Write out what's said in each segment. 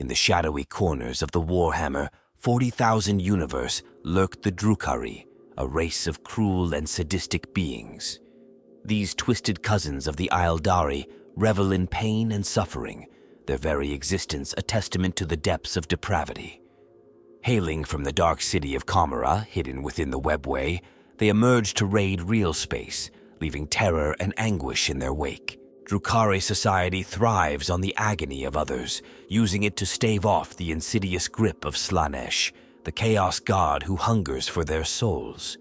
In the shadowy corners of the Warhammer 40,000 universe lurked the Drukhari, a race of cruel and sadistic beings. These twisted cousins of the Eldari revel in pain and suffering, their very existence a testament to the depths of depravity. Hailing from the dark city of Commorragh, hidden within the webway, they emerge to raid real space, leaving terror and anguish in their wake. Drukhari society thrives on the agony of others, using it to stave off the insidious grip of Slaanesh, the chaos god who hungers for their souls.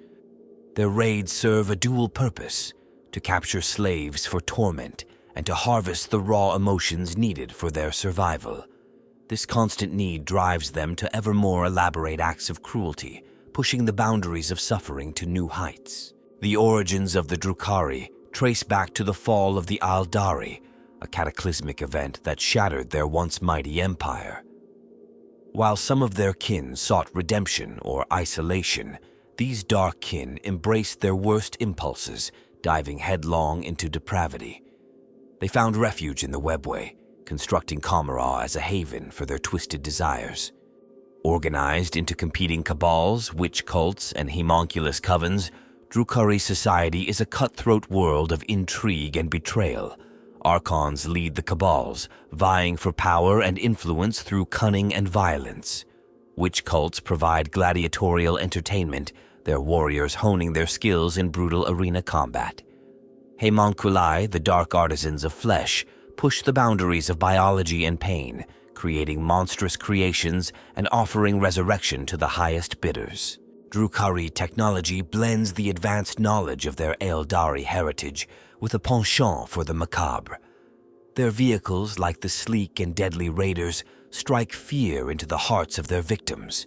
Their raids serve a dual purpose: to capture slaves for torment and to harvest the raw emotions needed for their survival. This constant need drives them to ever more elaborate acts of cruelty, pushing the boundaries of suffering to new heights. The origins of the Drukhari trace back to the fall of the Eldari, a cataclysmic event that shattered their once mighty empire. While some of their kin sought redemption or isolation, these dark kin embraced their worst impulses, diving headlong into depravity. They found refuge in the webway, constructing Commorragh as a haven for their twisted desires. Organized into competing cabals, witch cults, and homunculus covens, Drukhari society is a cutthroat world of intrigue and betrayal. Archons lead the cabals, vying for power and influence through cunning and violence. Witch cults provide gladiatorial entertainment, their warriors honing their skills in brutal arena combat. Homunculi, the dark artisans of flesh, push the boundaries of biology and pain, creating monstrous creations and offering resurrection to the highest bidders. Drukhari technology blends the advanced knowledge of their Eldari heritage with a penchant for the macabre. Their vehicles, like the sleek and deadly raiders, strike fear into the hearts of their victims.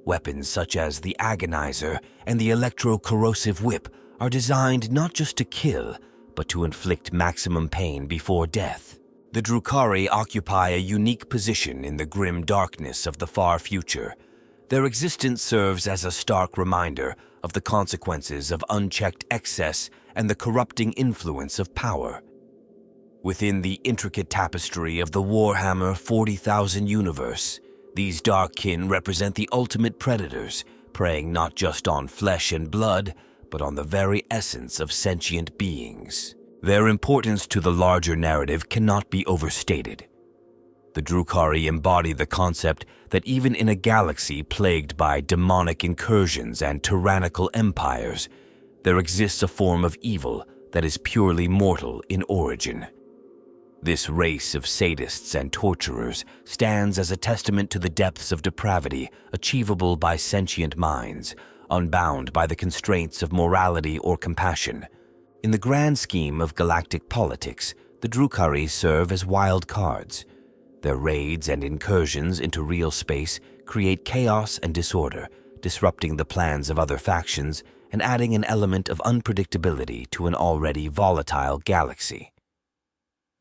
Weapons such as the Agonizer and the electro-corrosive whip are designed not just to kill, but to inflict maximum pain before death. The Drukhari occupy a unique position in the grim darkness of the far future. Their existence serves as a stark reminder of the consequences of unchecked excess and the corrupting influence of power. Within the intricate tapestry of the Warhammer 40,000 universe, these dark kin represent the ultimate predators, preying not just on flesh and blood, but on the very essence of sentient beings. Their importance to the larger narrative cannot be overstated. The Drukhari embody the concept that even in a galaxy plagued by demonic incursions and tyrannical empires, there exists a form of evil that is purely mortal in origin. This race of sadists and torturers stands as a testament to the depths of depravity achievable by sentient minds, unbound by the constraints of morality or compassion. In the grand scheme of galactic politics, the Drukhari serve as wild cards. Their raids and incursions into real space create chaos and disorder, disrupting the plans of other factions and adding an element of unpredictability to an already volatile galaxy.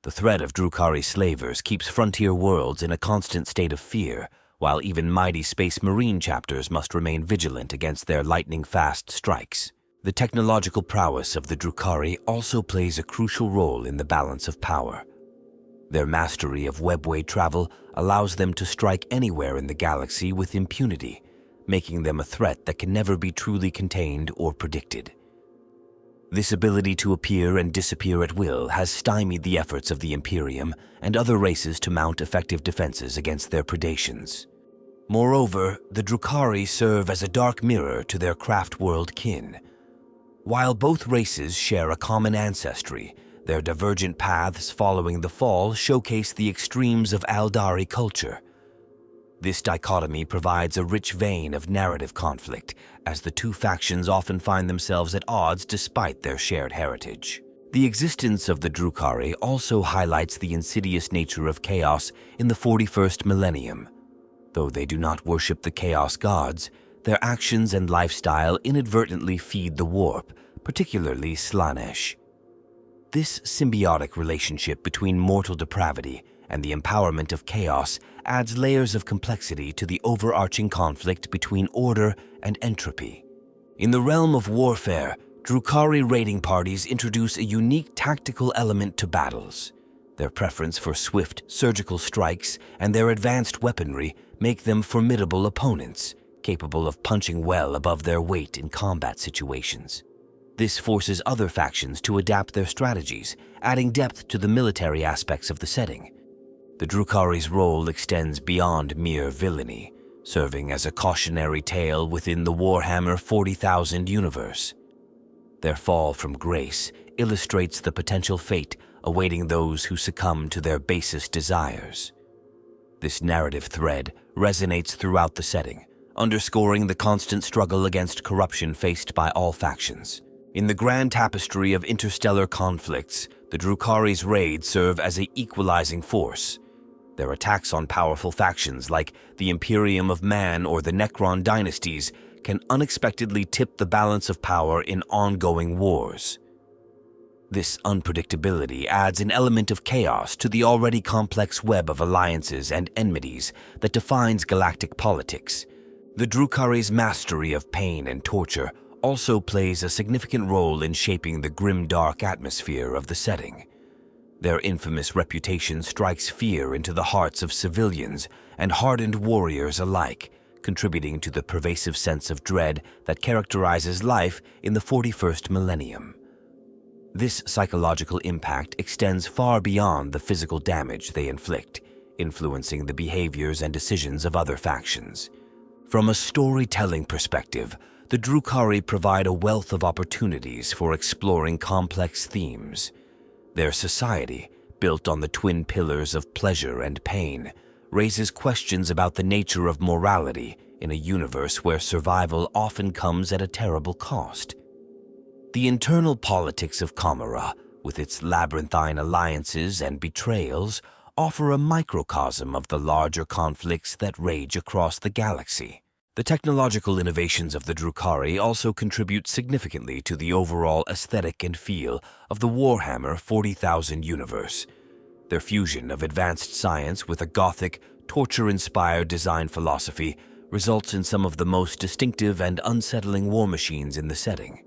The threat of Drukhari slavers keeps frontier worlds in a constant state of fear, while even mighty Space Marine chapters must remain vigilant against their lightning-fast strikes. The technological prowess of the Drukhari also plays a crucial role in the balance of power. Their mastery of webway travel allows them to strike anywhere in the galaxy with impunity, making them a threat that can never be truly contained or predicted. This ability to appear and disappear at will has stymied the efforts of the Imperium and other races to mount effective defenses against their predations. Moreover, the Drukhari serve as a dark mirror to their craft world kin. While both races share a common ancestry, their divergent paths following the fall showcase the extremes of Eldari culture. This dichotomy provides a rich vein of narrative conflict, as the two factions often find themselves at odds despite their shared heritage. The existence of the Drukhari also highlights the insidious nature of chaos in the 41st millennium. Though they do not worship the chaos gods, their actions and lifestyle inadvertently feed the warp, particularly Slaanesh. This symbiotic relationship between mortal depravity and the empowerment of chaos adds layers of complexity to the overarching conflict between order and entropy. In the realm of warfare, Drukhari raiding parties introduce a unique tactical element to battles. Their preference for swift, surgical strikes and their advanced weaponry make them formidable opponents, capable of punching well above their weight in combat situations. This forces other factions to adapt their strategies, adding depth to the military aspects of the setting. The Drukhari's role extends beyond mere villainy, serving as a cautionary tale within the Warhammer 40,000 universe. Their fall from grace illustrates the potential fate awaiting those who succumb to their basest desires. This narrative thread resonates throughout the setting, underscoring the constant struggle against corruption faced by all factions. In the grand tapestry of interstellar conflicts, the Drukhari's raids serve as an equalizing force. Their attacks on powerful factions like the Imperium of Man or the Necron dynasties can unexpectedly tip the balance of power in ongoing wars. This unpredictability adds an element of chaos to the already complex web of alliances and enmities that defines galactic politics. The Drukhari's mastery of pain and torture also plays a significant role in shaping the grim-dark atmosphere of the setting. Their infamous reputation strikes fear into the hearts of civilians and hardened warriors alike, contributing to the pervasive sense of dread that characterizes life in the 41st millennium. This psychological impact extends far beyond the physical damage they inflict, influencing the behaviors and decisions of other factions. From a storytelling perspective, the Drukhari provide a wealth of opportunities for exploring complex themes. Their society, built on the twin pillars of pleasure and pain, raises questions about the nature of morality in a universe where survival often comes at a terrible cost. The internal politics of Commorragh, with its labyrinthine alliances and betrayals, offer a microcosm of the larger conflicts that rage across the galaxy. The technological innovations of the Drukhari also contribute significantly to the overall aesthetic and feel of the Warhammer 40,000 universe. Their fusion of advanced science with a Gothic, torture-inspired design philosophy results in some of the most distinctive and unsettling war machines in the setting.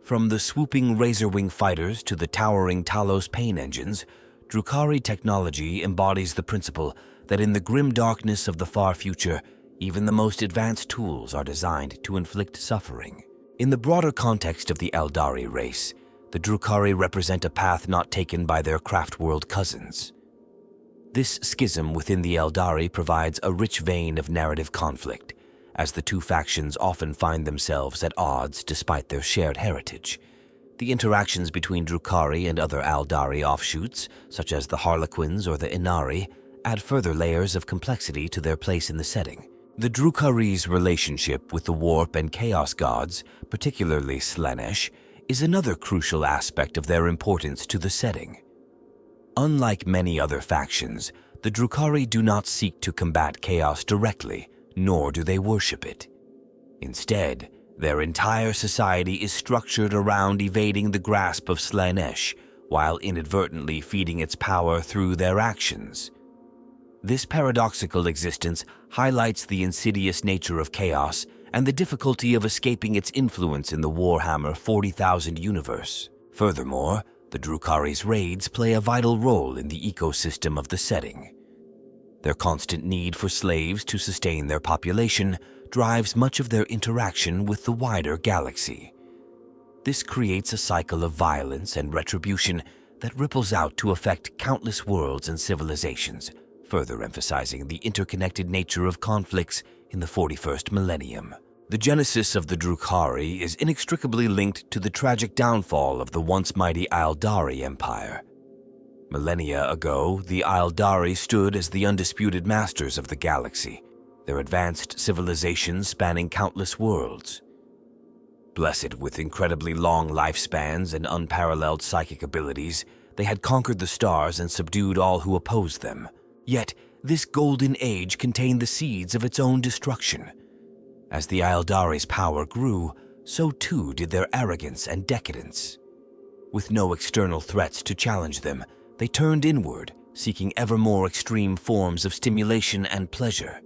From the swooping Razorwing fighters to the towering Talos pain engines, Drukhari technology embodies the principle that in the grim darkness of the far future, even the most advanced tools are designed to inflict suffering. In the broader context of the Eldari race, the Drukhari represent a path not taken by their craft-world cousins. This schism within the Eldari provides a rich vein of narrative conflict, as the two factions often find themselves at odds despite their shared heritage. The interactions between Drukhari and other Eldari offshoots, such as the Harlequins or the Inari, add further layers of complexity to their place in the setting. The Drukhari's relationship with the Warp and Chaos gods, particularly Slaanesh, is another crucial aspect of their importance to the setting. Unlike many other factions, the Drukhari do not seek to combat chaos directly, nor do they worship it. Instead, their entire society is structured around evading the grasp of Slaanesh, while inadvertently feeding its power through their actions. This paradoxical existence highlights the insidious nature of chaos and the difficulty of escaping its influence in the Warhammer 40,000 universe. Furthermore, the Drukhari's raids play a vital role in the ecosystem of the setting. Their constant need for slaves to sustain their population drives much of their interaction with the wider galaxy. This creates a cycle of violence and retribution that ripples out to affect countless worlds and civilizations, further emphasizing the interconnected nature of conflicts in the 41st millennium. The genesis of the Drukhari is inextricably linked to the tragic downfall of the once mighty Eldari Empire. Millennia ago, the Eldari stood as the undisputed masters of the galaxy, their advanced civilization spanning countless worlds. Blessed with incredibly long lifespans and unparalleled psychic abilities, they had conquered the stars and subdued all who opposed them. Yet, this golden age contained the seeds of its own destruction. As the Eldari's power grew, so too did their arrogance and decadence. With no external threats to challenge them, they turned inward, seeking ever more extreme forms of stimulation and pleasure.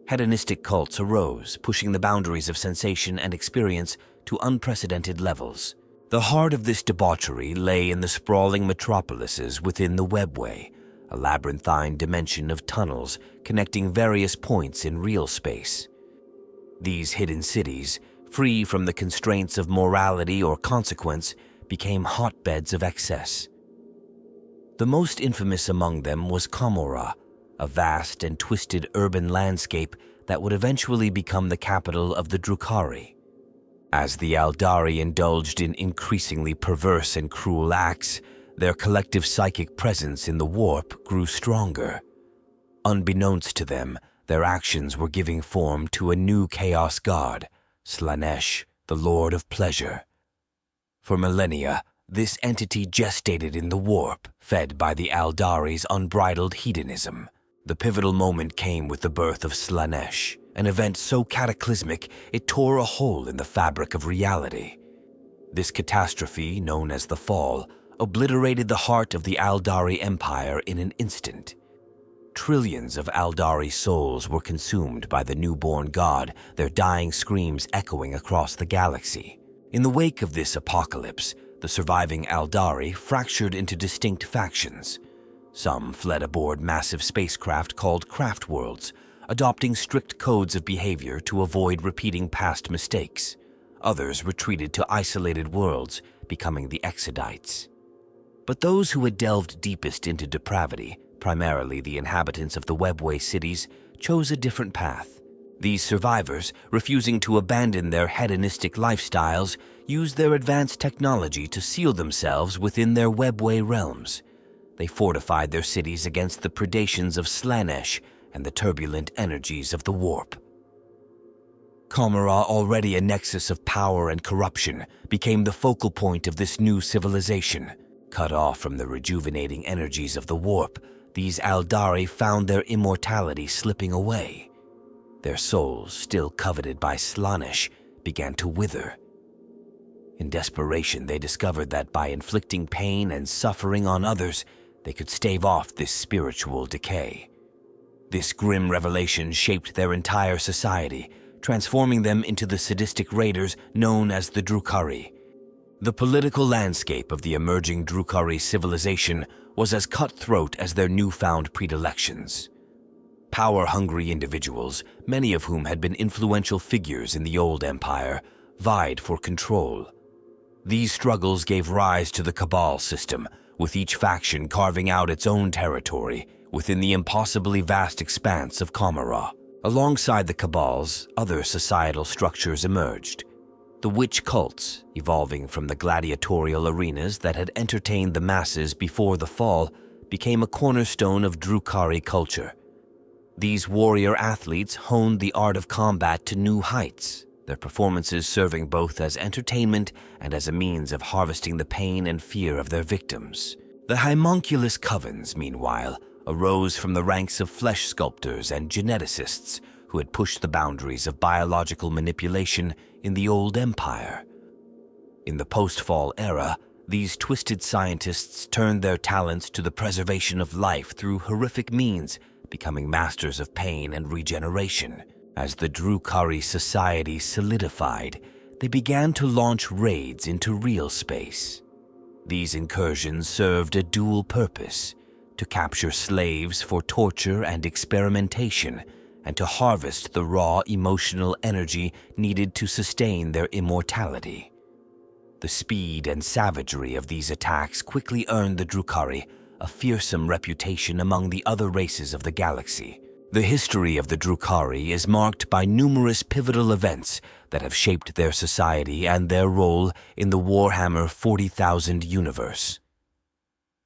Hedonistic cults arose, pushing the boundaries of sensation and experience to unprecedented levels. The heart of this debauchery lay in the sprawling metropolises within the Webway, a labyrinthine dimension of tunnels connecting various points in real space. These hidden cities, free from the constraints of morality or consequence, became hotbeds of excess. The most infamous among them was Commorragh, a vast and twisted urban landscape that would eventually become the capital of the Drukhari. As the Eldari indulged in increasingly perverse and cruel acts, their collective psychic presence in the warp grew stronger. Unbeknownst to them, their actions were giving form to a new chaos god, Slaanesh, the Lord of Pleasure. For millennia, this entity gestated in the warp, fed by the Eldari's unbridled hedonism. The pivotal moment came with the birth of Slaanesh, an event so cataclysmic it tore a hole in the fabric of reality. This catastrophe, known as the Fall, obliterated the heart of the Eldari Empire in an instant. Trillions of Eldari souls were consumed by the newborn god, their dying screams echoing across the galaxy. In the wake of this apocalypse, the surviving Eldari fractured into distinct factions. Some fled aboard massive spacecraft called craft worlds, adopting strict codes of behavior to avoid repeating past mistakes. Others retreated to isolated worlds, becoming the Exodites. But those who had delved deepest into depravity, primarily the inhabitants of the Webway cities, chose a different path. These survivors, refusing to abandon their hedonistic lifestyles, used their advanced technology to seal themselves within their Webway realms. They fortified their cities against the predations of Slaanesh and the turbulent energies of the warp. Commorragh, already a nexus of power and corruption, became the focal point of this new civilization. Cut off from the rejuvenating energies of the warp, these Eldari found their immortality slipping away. Their souls, still coveted by Slaanesh, began to wither. In desperation, they discovered that by inflicting pain and suffering on others, they could stave off this spiritual decay. This grim revelation shaped their entire society, transforming them into the sadistic raiders known as the Drukhari. The political landscape of the emerging Drukhari civilization was as cutthroat as their newfound predilections. Power-hungry individuals, many of whom had been influential figures in the old empire, vied for control. These struggles gave rise to the Cabal system, with each faction carving out its own territory within the impossibly vast expanse of Commorragh. Alongside the Cabals, other societal structures emerged. The witch cults, evolving from the gladiatorial arenas that had entertained the masses before the Fall, became a cornerstone of Drukhari culture. These warrior athletes honed the art of combat to new heights, their performances serving both as entertainment and as a means of harvesting the pain and fear of their victims. The homunculus covens, meanwhile, arose from the ranks of flesh sculptors and geneticists who had pushed the boundaries of biological manipulation in the old empire. In the post-Fall era, these twisted scientists turned their talents to the preservation of life through horrific means, becoming masters of pain and regeneration. As the Drukhari society solidified, they began to launch raids into real space. These incursions served a dual purpose: to capture slaves for torture and experimentation, and to harvest the raw emotional energy needed to sustain their immortality. The speed and savagery of these attacks quickly earned the Drukhari a fearsome reputation among the other races of the galaxy. The history of the Drukhari is marked by numerous pivotal events that have shaped their society and their role in the Warhammer 40,000 universe.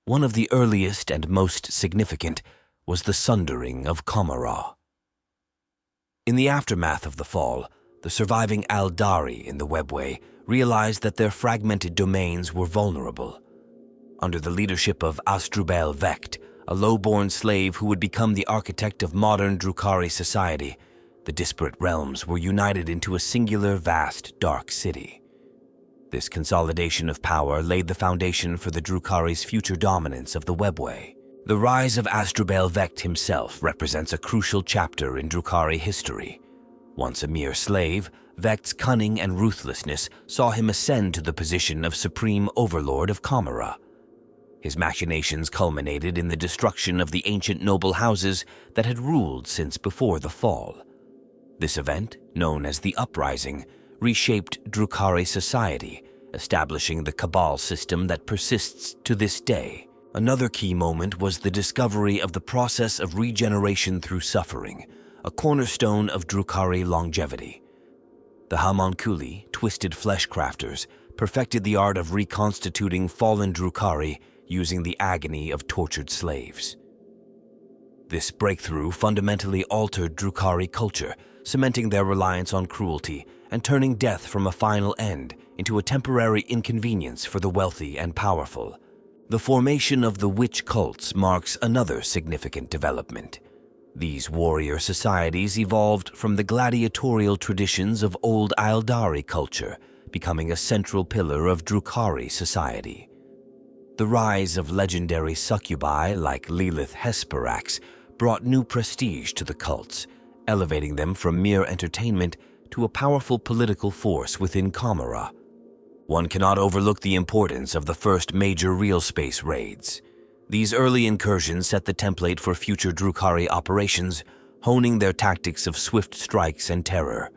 One of the earliest and most significant was the sundering of Commorragh. In the aftermath of the Fall, the surviving Eldari in the Webway realized that their fragmented domains were vulnerable. Under the leadership of Asdrubal Vecht, a low-born slave who would become the architect of modern Drukhari society, the disparate realms were united into a singular, vast, dark city. This consolidation of power laid the foundation for the Drukhari's future dominance of the Webway. The rise of Asdrubal Vecht himself represents a crucial chapter in Drukhari history. Once a mere slave, Vekt's cunning and ruthlessness saw him ascend to the position of supreme overlord of Commorragh. His machinations culminated in the destruction of the ancient noble houses that had ruled since before the fall. This event, known as the Uprising, reshaped Drukhari society, establishing the Cabal system that persists to this day. Another key moment was the discovery of the process of regeneration through suffering, a cornerstone of Drukhari longevity. The homunculi, twisted flesh crafters, perfected the art of reconstituting fallen Drukhari using the agony of tortured slaves. This breakthrough fundamentally altered Drukhari culture, cementing their reliance on cruelty and turning death from a final end into a temporary inconvenience for the wealthy and powerful. The formation of the witch cults marks another significant development. These warrior societies evolved from the gladiatorial traditions of old Eldari culture, becoming a central pillar of Drukhari society. The rise of legendary succubi like Lilith Hesperax brought new prestige to the cults, elevating them from mere entertainment to a powerful political force within Commorragh. One cannot overlook the importance of the first major real space raids. These early incursions set the template for future Drukhari operations, honing their tactics of swift strikes and terror.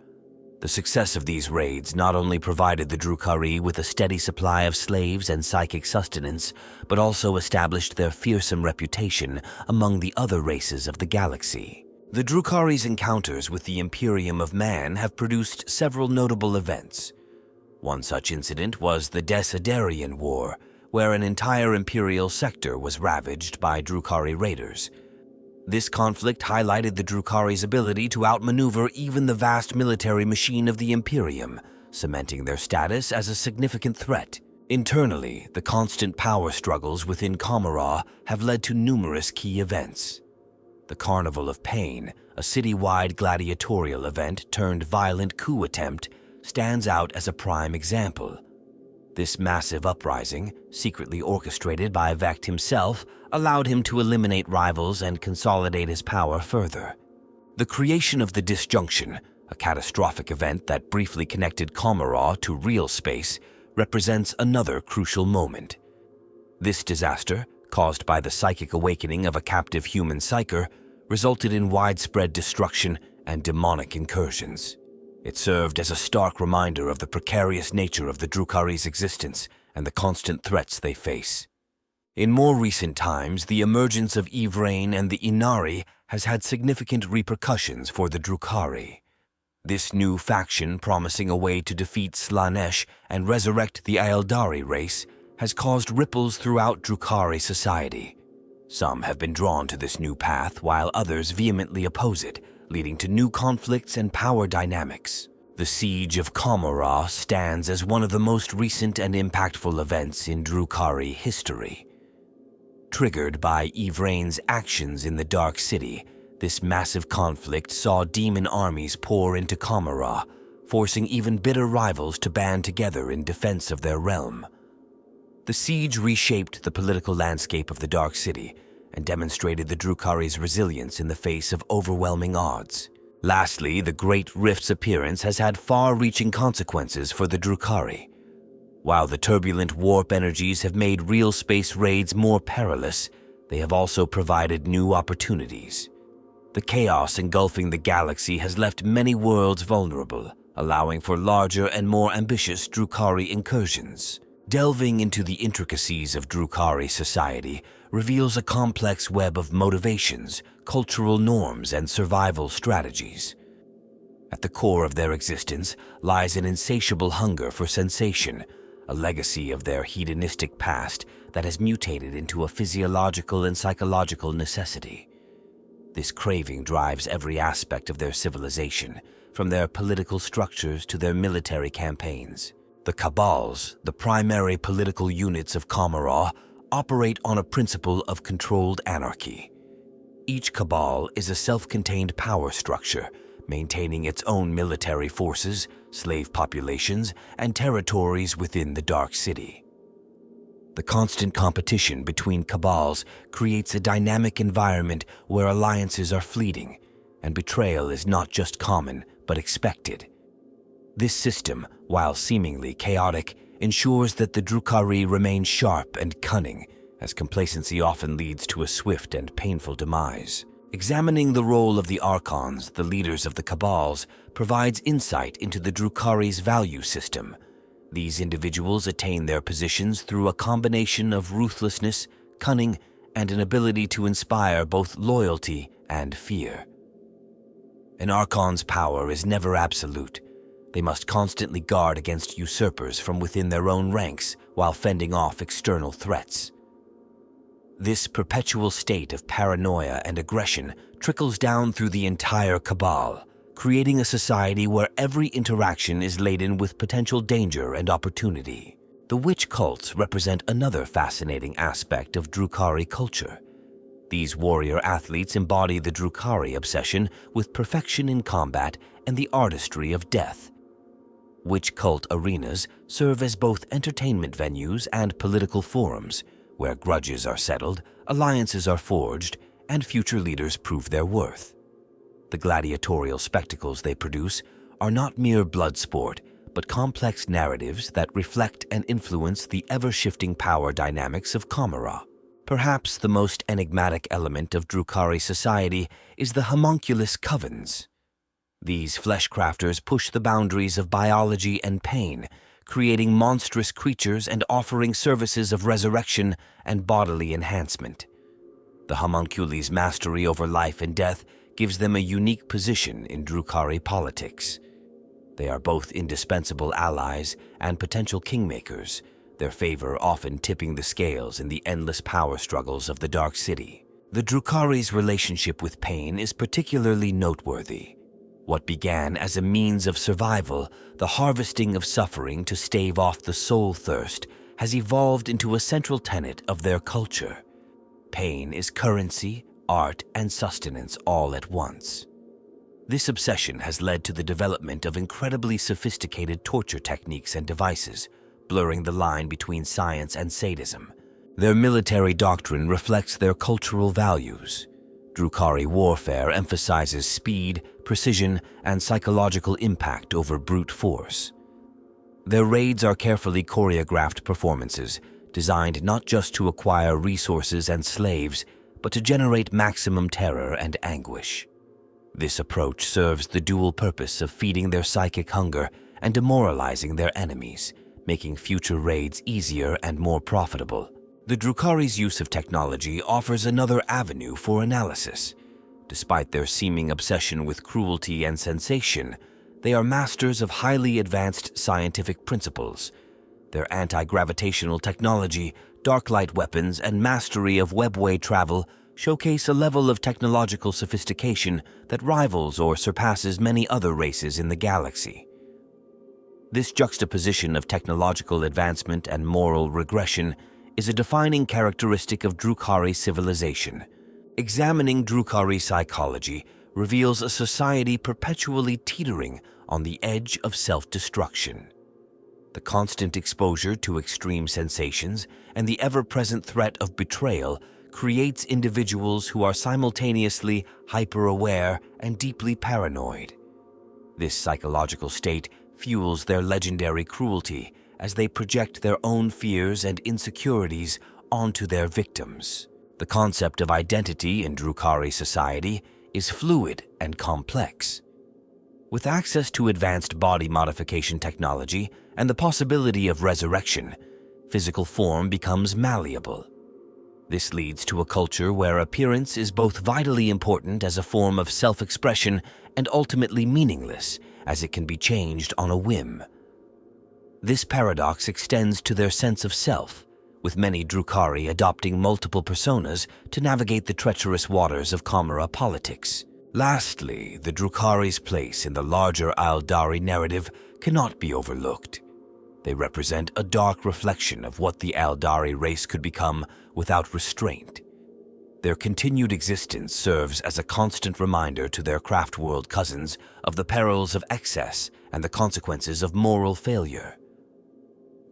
The success of these raids not only provided the Drukhari with a steady supply of slaves and psychic sustenance, but also established their fearsome reputation among the other races of the galaxy. The Drukhari's encounters with the Imperium of Man have produced several notable events. One such incident was the Desiderian War, where an entire Imperial sector was ravaged by Drukhari raiders. This conflict highlighted the Drukhari's ability to outmaneuver even the vast military machine of the Imperium, cementing their status as a significant threat. Internally, the constant power struggles within Commorragh have led to numerous key events. The Carnival of Pain, a city-wide gladiatorial event turned violent coup attempt, stands out as a prime example. This massive uprising, secretly orchestrated by Vekt himself, allowed him to eliminate rivals and consolidate his power further. The creation of the Disjunction, a catastrophic event that briefly connected Commorragh to real space, represents another crucial moment. This disaster, caused by the psychic awakening of a captive human psyker, resulted in widespread destruction and demonic incursions. It served as a stark reminder of the precarious nature of the Drukhari's existence and the constant threats they face. In more recent times, the emergence of Yvrain and the Inari has had significant repercussions for the Drukhari. This new faction, promising a way to defeat Slaanesh and resurrect the Eldari race, has caused ripples throughout Drukhari society. Some have been drawn to this new path, while others vehemently oppose it, leading to new conflicts and power dynamics. The Siege of Commorragh stands as one of the most recent and impactful events in Drukhari history. Triggered by Yvrain's actions in the Dark City, this massive conflict saw demon armies pour into Commorragh, forcing even bitter rivals to band together in defense of their realm. The siege reshaped the political landscape of the Dark City and demonstrated the Drukhari's resilience in the face of overwhelming odds. Lastly, the Great Rift's appearance has had far-reaching consequences for the Drukhari. While the turbulent warp energies have made real space raids more perilous, they have also provided new opportunities. The chaos engulfing the galaxy has left many worlds vulnerable, allowing for larger and more ambitious Drukhari incursions. Delving into the intricacies of Drukhari society reveals a complex web of motivations, cultural norms, and survival strategies. At the core of their existence lies an insatiable hunger for sensation, a legacy of their hedonistic past that has mutated into a physiological and psychological necessity. This craving drives every aspect of their civilization, from their political structures to their military campaigns. The Cabals, the primary political units of Commorragh, operate on a principle of controlled anarchy. Each Cabal is a self-contained power structure, maintaining its own military forces, slave populations, and territories within the Dark City. The constant competition between Cabals creates a dynamic environment where alliances are fleeting, and betrayal is not just common, but expected. This system, while seemingly chaotic, ensures that the Drukhari remain sharp and cunning, as complacency often leads to a swift and painful demise. Examining the role of the Archons, the leaders of the Cabals, provides insight into the Drukhari's value system. These individuals attain their positions through a combination of ruthlessness, cunning, and an ability to inspire both loyalty and fear. An Archon's power is never absolute. They must constantly guard against usurpers from within their own ranks while fending off external threats. This perpetual state of paranoia and aggression trickles down through the entire Cabal, creating a society where every interaction is laden with potential danger and opportunity. The witch cults represent another fascinating aspect of Drukhari culture. These warrior athletes embody the Drukhari obsession with perfection in combat and the artistry of death. Witch cult arenas serve as both entertainment venues and political forums, where grudges are settled, alliances are forged, and future leaders prove their worth. The gladiatorial spectacles they produce are not mere blood sport, but complex narratives that reflect and influence the ever-shifting power dynamics of Commorragh. Perhaps the most enigmatic element of Drukhari society is the homunculus covens. These fleshcrafters push the boundaries of biology and pain, creating monstrous creatures and offering services of resurrection and bodily enhancement. The homunculi's mastery over life and death gives them a unique position in Drukhari politics. They are both indispensable allies and potential kingmakers, their favor often tipping the scales in the endless power struggles of the Dark City. The Drukhari's relationship with pain is particularly noteworthy. What began as a means of survival, the harvesting of suffering to stave off the soul thirst, has evolved into a central tenet of their culture. Pain is currency, art, and sustenance all at once. This obsession has led to the development of incredibly sophisticated torture techniques and devices, blurring the line between science and sadism. Their military doctrine reflects their cultural values. Drukhari warfare emphasizes speed, precision, and psychological impact over brute force. Their raids are carefully choreographed performances, designed not just to acquire resources and slaves, but to generate maximum terror and anguish. This approach serves the dual purpose of feeding their psychic hunger and demoralizing their enemies, making future raids easier and more profitable. The Drukhari's use of technology offers another avenue for analysis. Despite their seeming obsession with cruelty and sensation, they are masters of highly advanced scientific principles. Their anti-gravitational technology, dark light weapons, and mastery of webway travel showcase a level of technological sophistication that rivals or surpasses many other races in the galaxy. This juxtaposition of technological advancement and moral regression is a defining characteristic of Drukhari civilization. Examining Drukhari psychology reveals a society perpetually teetering on the edge of self-destruction. The constant exposure to extreme sensations and the ever-present threat of betrayal creates individuals who are simultaneously hyper-aware and deeply paranoid. This psychological state fuels their legendary cruelty as they project their own fears and insecurities onto their victims. The concept of identity in Drukhari society is fluid and complex. With access to advanced body modification technology and the possibility of resurrection, physical form becomes malleable. This leads to a culture where appearance is both vitally important as a form of self-expression and ultimately meaningless, as it can be changed on a whim. This paradox extends to their sense of self, with many Drukhari adopting multiple personas to navigate the treacherous waters of Commorragh politics. Lastly, the Drukhari's place in the larger Eldari narrative cannot be overlooked. They represent a dark reflection of what the Eldari race could become without restraint. Their continued existence serves as a constant reminder to their craft-world cousins of the perils of excess and the consequences of moral failure.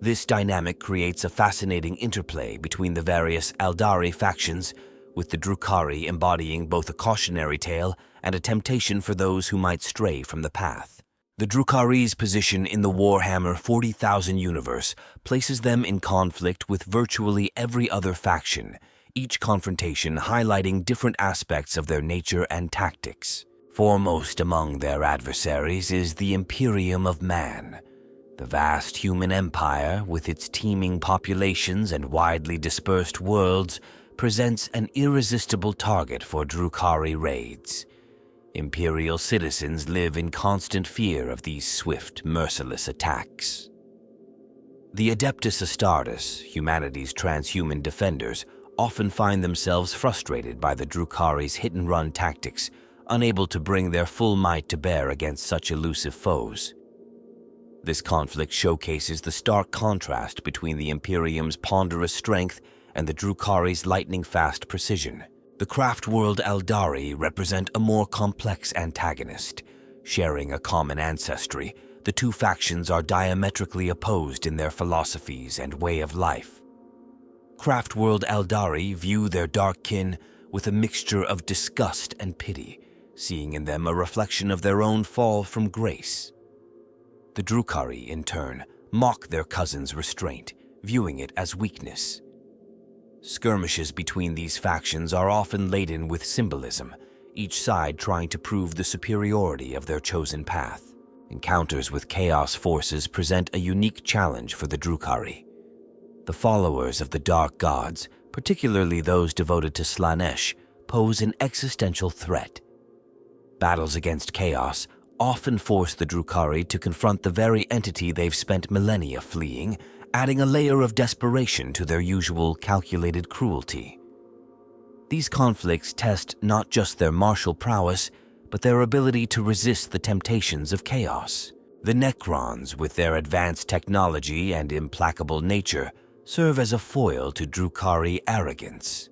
This dynamic creates a fascinating interplay between the various Eldari factions, with the Drukhari embodying both a cautionary tale and a temptation for those who might stray from the path. The Drukhari's position in the Warhammer 40,000 universe places them in conflict with virtually every other faction, each confrontation highlighting different aspects of their nature and tactics. Foremost among their adversaries is the Imperium of Man. The vast human empire, with its teeming populations and widely dispersed worlds, presents an irresistible target for Drukhari raids. Imperial citizens live in constant fear of these swift, merciless attacks. The Adeptus Astartes, humanity's transhuman defenders, often find themselves frustrated by the Drukhari's hit-and-run tactics, unable to bring their full might to bear against such elusive foes. This conflict showcases the stark contrast between the Imperium's ponderous strength and the Drukhari's lightning-fast precision. The craft-world Eldari represent a more complex antagonist. Sharing a common ancestry, the two factions are diametrically opposed in their philosophies and way of life. Craft-world Eldari view their dark kin with a mixture of disgust and pity, seeing in them a reflection of their own fall from grace. The Drukhari, in turn, mock their cousins' restraint, viewing it as weakness. Skirmishes between these factions are often laden with symbolism, each side trying to prove the superiority of their chosen path. Encounters with chaos forces present a unique challenge for the Drukhari. The followers of the Dark Gods, particularly those devoted to Slaanesh, pose an existential threat. Battles against chaos often force the Drukhari to confront the very entity they've spent millennia fleeing, adding a layer of desperation to their usual calculated cruelty. These conflicts test not just their martial prowess, but their ability to resist the temptations of chaos. The Necrons, with their advanced technology and implacable nature, serve as a foil to Drukhari arrogance.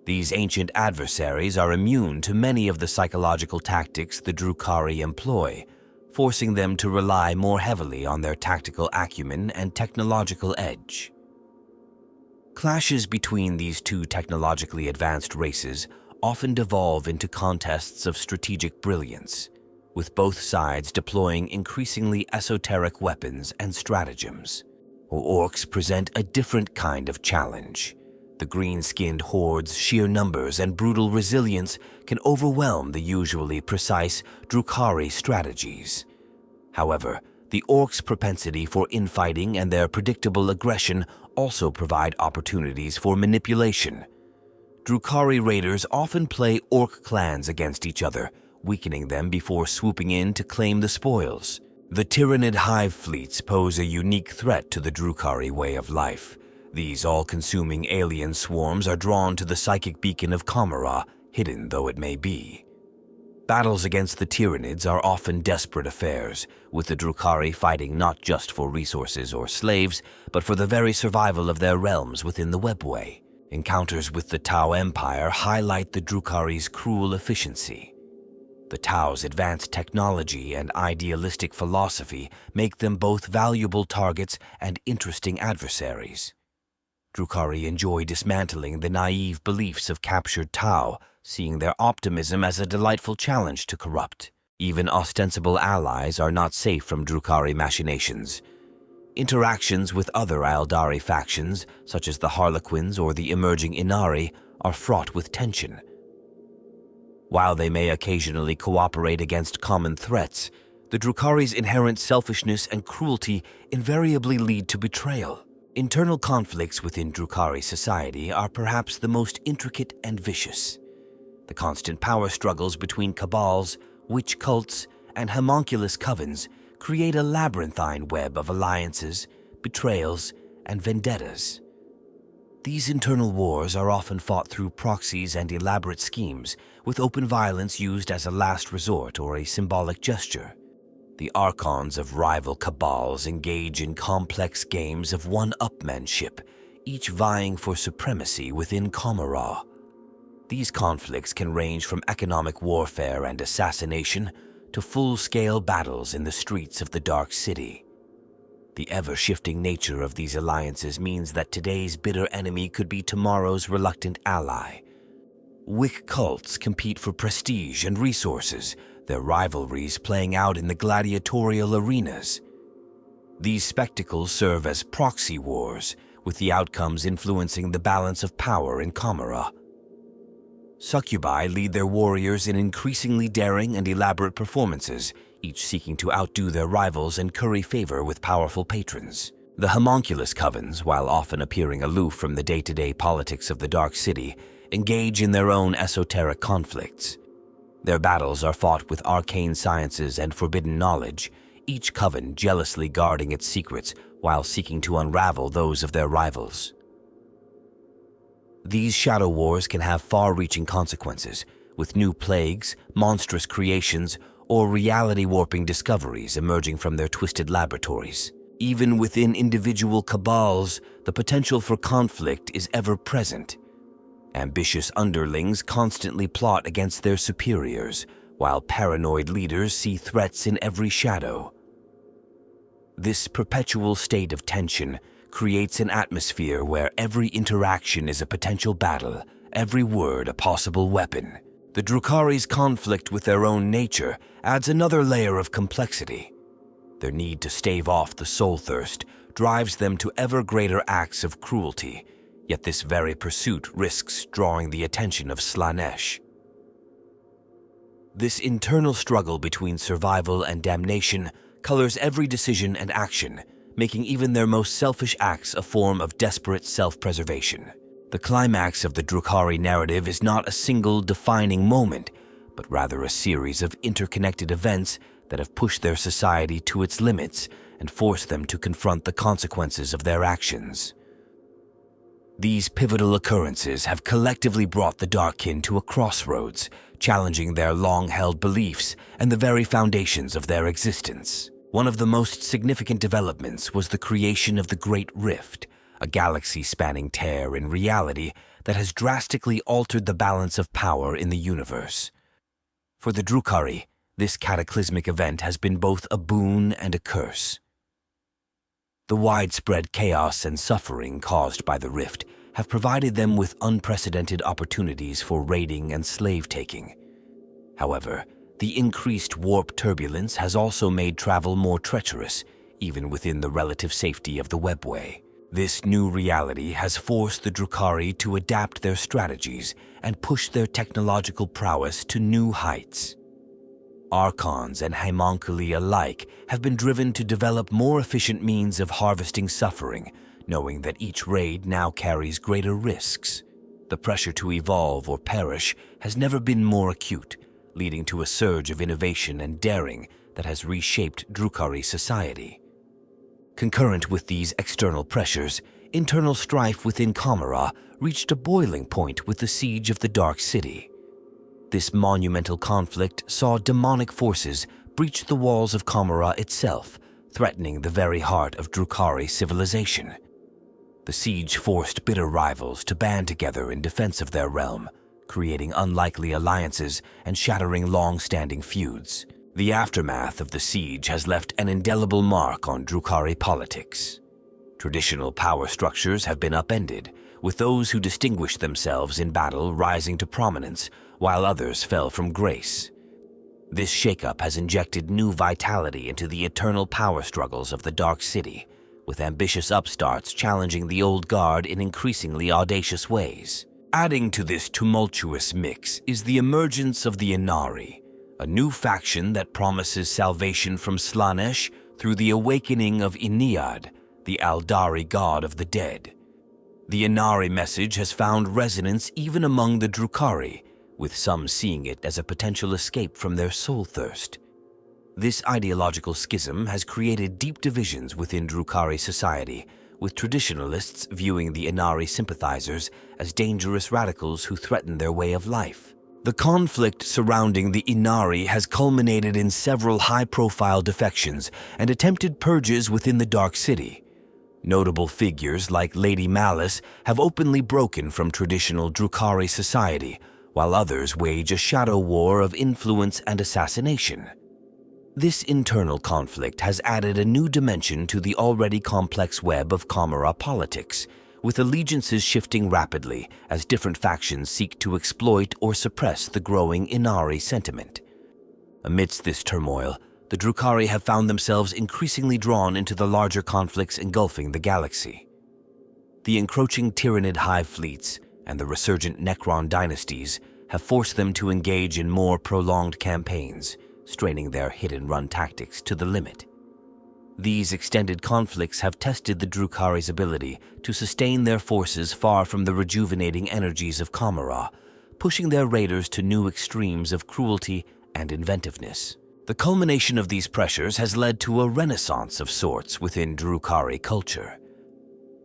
These ancient adversaries are immune to many of the psychological tactics the Drukhari employ, forcing them to rely more heavily on their tactical acumen and technological edge. Clashes between these two technologically advanced races often devolve into contests of strategic brilliance, with both sides deploying increasingly esoteric weapons and stratagems. Orcs present a different kind of challenge. The green-skinned horde's sheer numbers and brutal resilience can overwhelm the usually precise Drukhari strategies. However, the orcs' propensity for infighting and their predictable aggression also provide opportunities for manipulation. Drukhari raiders often play orc clans against each other, weakening them before swooping in to claim the spoils. The Tyranid hive fleets pose a unique threat to the Drukhari way of life. These all-consuming alien swarms are drawn to the psychic beacon of Commorragh, hidden though it may be. Battles against the Tyranids are often desperate affairs, with the Drukhari fighting not just for resources or slaves, but for the very survival of their realms within the webway. Encounters with the Tau Empire highlight the Drukhari's cruel efficiency. The Tau's advanced technology and idealistic philosophy make them both valuable targets and interesting adversaries. Drukhari enjoy dismantling the naive beliefs of captured Tau, seeing their optimism as a delightful challenge to corrupt. Even ostensible allies are not safe from Drukhari machinations. Interactions with other Eldari factions, such as the Harlequins or the emerging Inari, are fraught with tension. While they may occasionally cooperate against common threats, the Drukhari's inherent selfishness and cruelty invariably lead to betrayal. Internal conflicts within Drukhari society are perhaps the most intricate and vicious. The constant power struggles between cabals, witch cults, and homunculus covens create a labyrinthine web of alliances, betrayals, and vendettas. These internal wars are often fought through proxies and elaborate schemes, with open violence used as a last resort or a symbolic gesture. The archons of rival cabals engage in complex games of one-upmanship, each vying for supremacy within Commorragh. These conflicts can range from economic warfare and assassination to full-scale battles in the streets of the Dark City. The ever-shifting nature of these alliances means that today's bitter enemy could be tomorrow's reluctant ally, Wicca cults compete for prestige and resources, their rivalries playing out in the gladiatorial arenas. These spectacles serve as proxy wars, with the outcomes influencing the balance of power in Commorragh. Succubi lead their warriors in increasingly daring and elaborate performances, each seeking to outdo their rivals and curry favor with powerful patrons. The homunculus covens, while often appearing aloof from the day-to-day politics of the Dark City, engage in their own esoteric conflicts. Their battles are fought with arcane sciences and forbidden knowledge, each coven jealously guarding its secrets while seeking to unravel those of their rivals. These shadow wars can have far-reaching consequences, with new plagues, monstrous creations, or reality-warping discoveries emerging from their twisted laboratories. Even within individual cabals, the potential for conflict is ever present. Ambitious underlings constantly plot against their superiors, while paranoid leaders see threats in every shadow. This perpetual state of tension creates an atmosphere where every interaction is a potential battle, every word a possible weapon. The Drukhari's conflict with their own nature adds another layer of complexity. Their need to stave off the soul thirst drives them to ever greater acts of cruelty, yet this very pursuit risks drawing the attention of Slaanesh. This internal struggle between survival and damnation colors every decision and action, making even their most selfish acts a form of desperate self-preservation. The climax of the Drukhari narrative is not a single defining moment, but rather a series of interconnected events that have pushed their society to its limits and forced them to confront the consequences of their actions. These pivotal occurrences have collectively brought the Darkkin to a crossroads, challenging their long-held beliefs and the very foundations of their existence. One of the most significant developments was the creation of the Great Rift, a galaxy-spanning tear in reality that has drastically altered the balance of power in the universe. For the Drukhari, this cataclysmic event has been both a boon and a curse. The widespread chaos and suffering caused by the rift have provided them with unprecedented opportunities for raiding and slave-taking. However, the increased warp turbulence has also made travel more treacherous, even within the relative safety of the webway. This new reality has forced the Drukhari to adapt their strategies and push their technological prowess to new heights. Archons and homunculi alike have been driven to develop more efficient means of harvesting suffering, knowing that each raid now carries greater risks. The pressure to evolve or perish has never been more acute, leading to a surge of innovation and daring that has reshaped Drukhari society. Concurrent with these external pressures, internal strife within Commorragh reached a boiling point with the siege of the Dark City. This monumental conflict saw demonic forces breach the walls of Commorragh itself, threatening the very heart of Drukhari civilization. The siege forced bitter rivals to band together in defense of their realm, creating unlikely alliances and shattering long-standing feuds. The aftermath of the siege has left an indelible mark on Drukhari politics. Traditional power structures have been upended, with those who distinguished themselves in battle rising to prominence, while others fell from grace. This shakeup has injected new vitality into the eternal power struggles of the Dark City, with ambitious upstarts challenging the old guard in increasingly audacious ways. Adding to this tumultuous mix is the emergence of the Inari, a new faction that promises salvation from Slaanesh through the awakening of Iniad, the Eldari god of the dead. The Inari message has found resonance even among the Drukhari, with some seeing it as a potential escape from their soul thirst. This ideological schism has created deep divisions within Drukhari society, with traditionalists viewing the Inari sympathizers as dangerous radicals who threaten their way of life. The conflict surrounding the Inari has culminated in several high-profile defections and attempted purges within the Dark City. Notable figures like Lady Malice have openly broken from traditional Drukhari society, while others wage a shadow war of influence and assassination. This internal conflict has added a new dimension to the already complex web of Commorragh politics, with allegiances shifting rapidly as different factions seek to exploit or suppress the growing Inari sentiment. Amidst this turmoil, the Drukhari have found themselves increasingly drawn into the larger conflicts engulfing the galaxy. The encroaching Tyranid hive fleets and the resurgent Necron dynasties have forced them to engage in more prolonged campaigns, straining their hit-and-run tactics to the limit. These extended conflicts have tested the Drukhari's ability to sustain their forces far from the rejuvenating energies of Commorragh, pushing their raiders to new extremes of cruelty and inventiveness. The culmination of these pressures has led to a renaissance of sorts within Drukhari culture.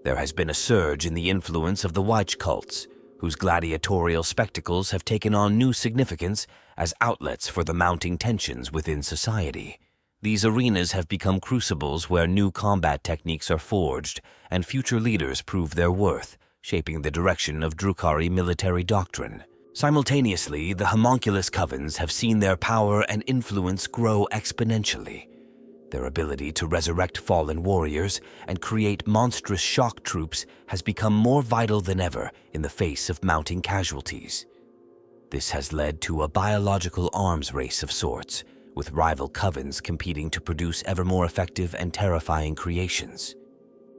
There has been a surge in the influence of the Wyche cults, whose gladiatorial spectacles have taken on new significance as outlets for the mounting tensions within society. These arenas have become crucibles where new combat techniques are forged and future leaders prove their worth, shaping the direction of Drukhari military doctrine. Simultaneously, the homunculus covens have seen their power and influence grow exponentially. Their ability to resurrect fallen warriors and create monstrous shock troops has become more vital than ever in the face of mounting casualties. This has led to a biological arms race of sorts, with rival covens competing to produce ever more effective and terrifying creations.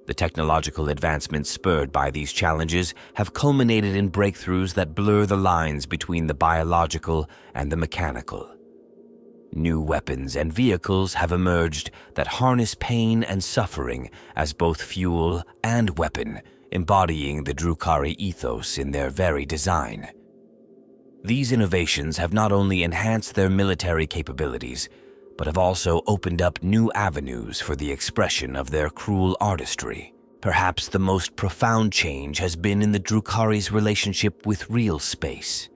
The technological advancements spurred by these challenges have culminated in breakthroughs that blur the lines between the biological and the mechanical. New weapons and vehicles have emerged that harness pain and suffering as both fuel and weapon, embodying the Drukhari ethos in their very design. These innovations have not only enhanced their military capabilities, but have also opened up new avenues for the expression of their cruel artistry. Perhaps the most profound change has been in the Drukhari's relationship with real space.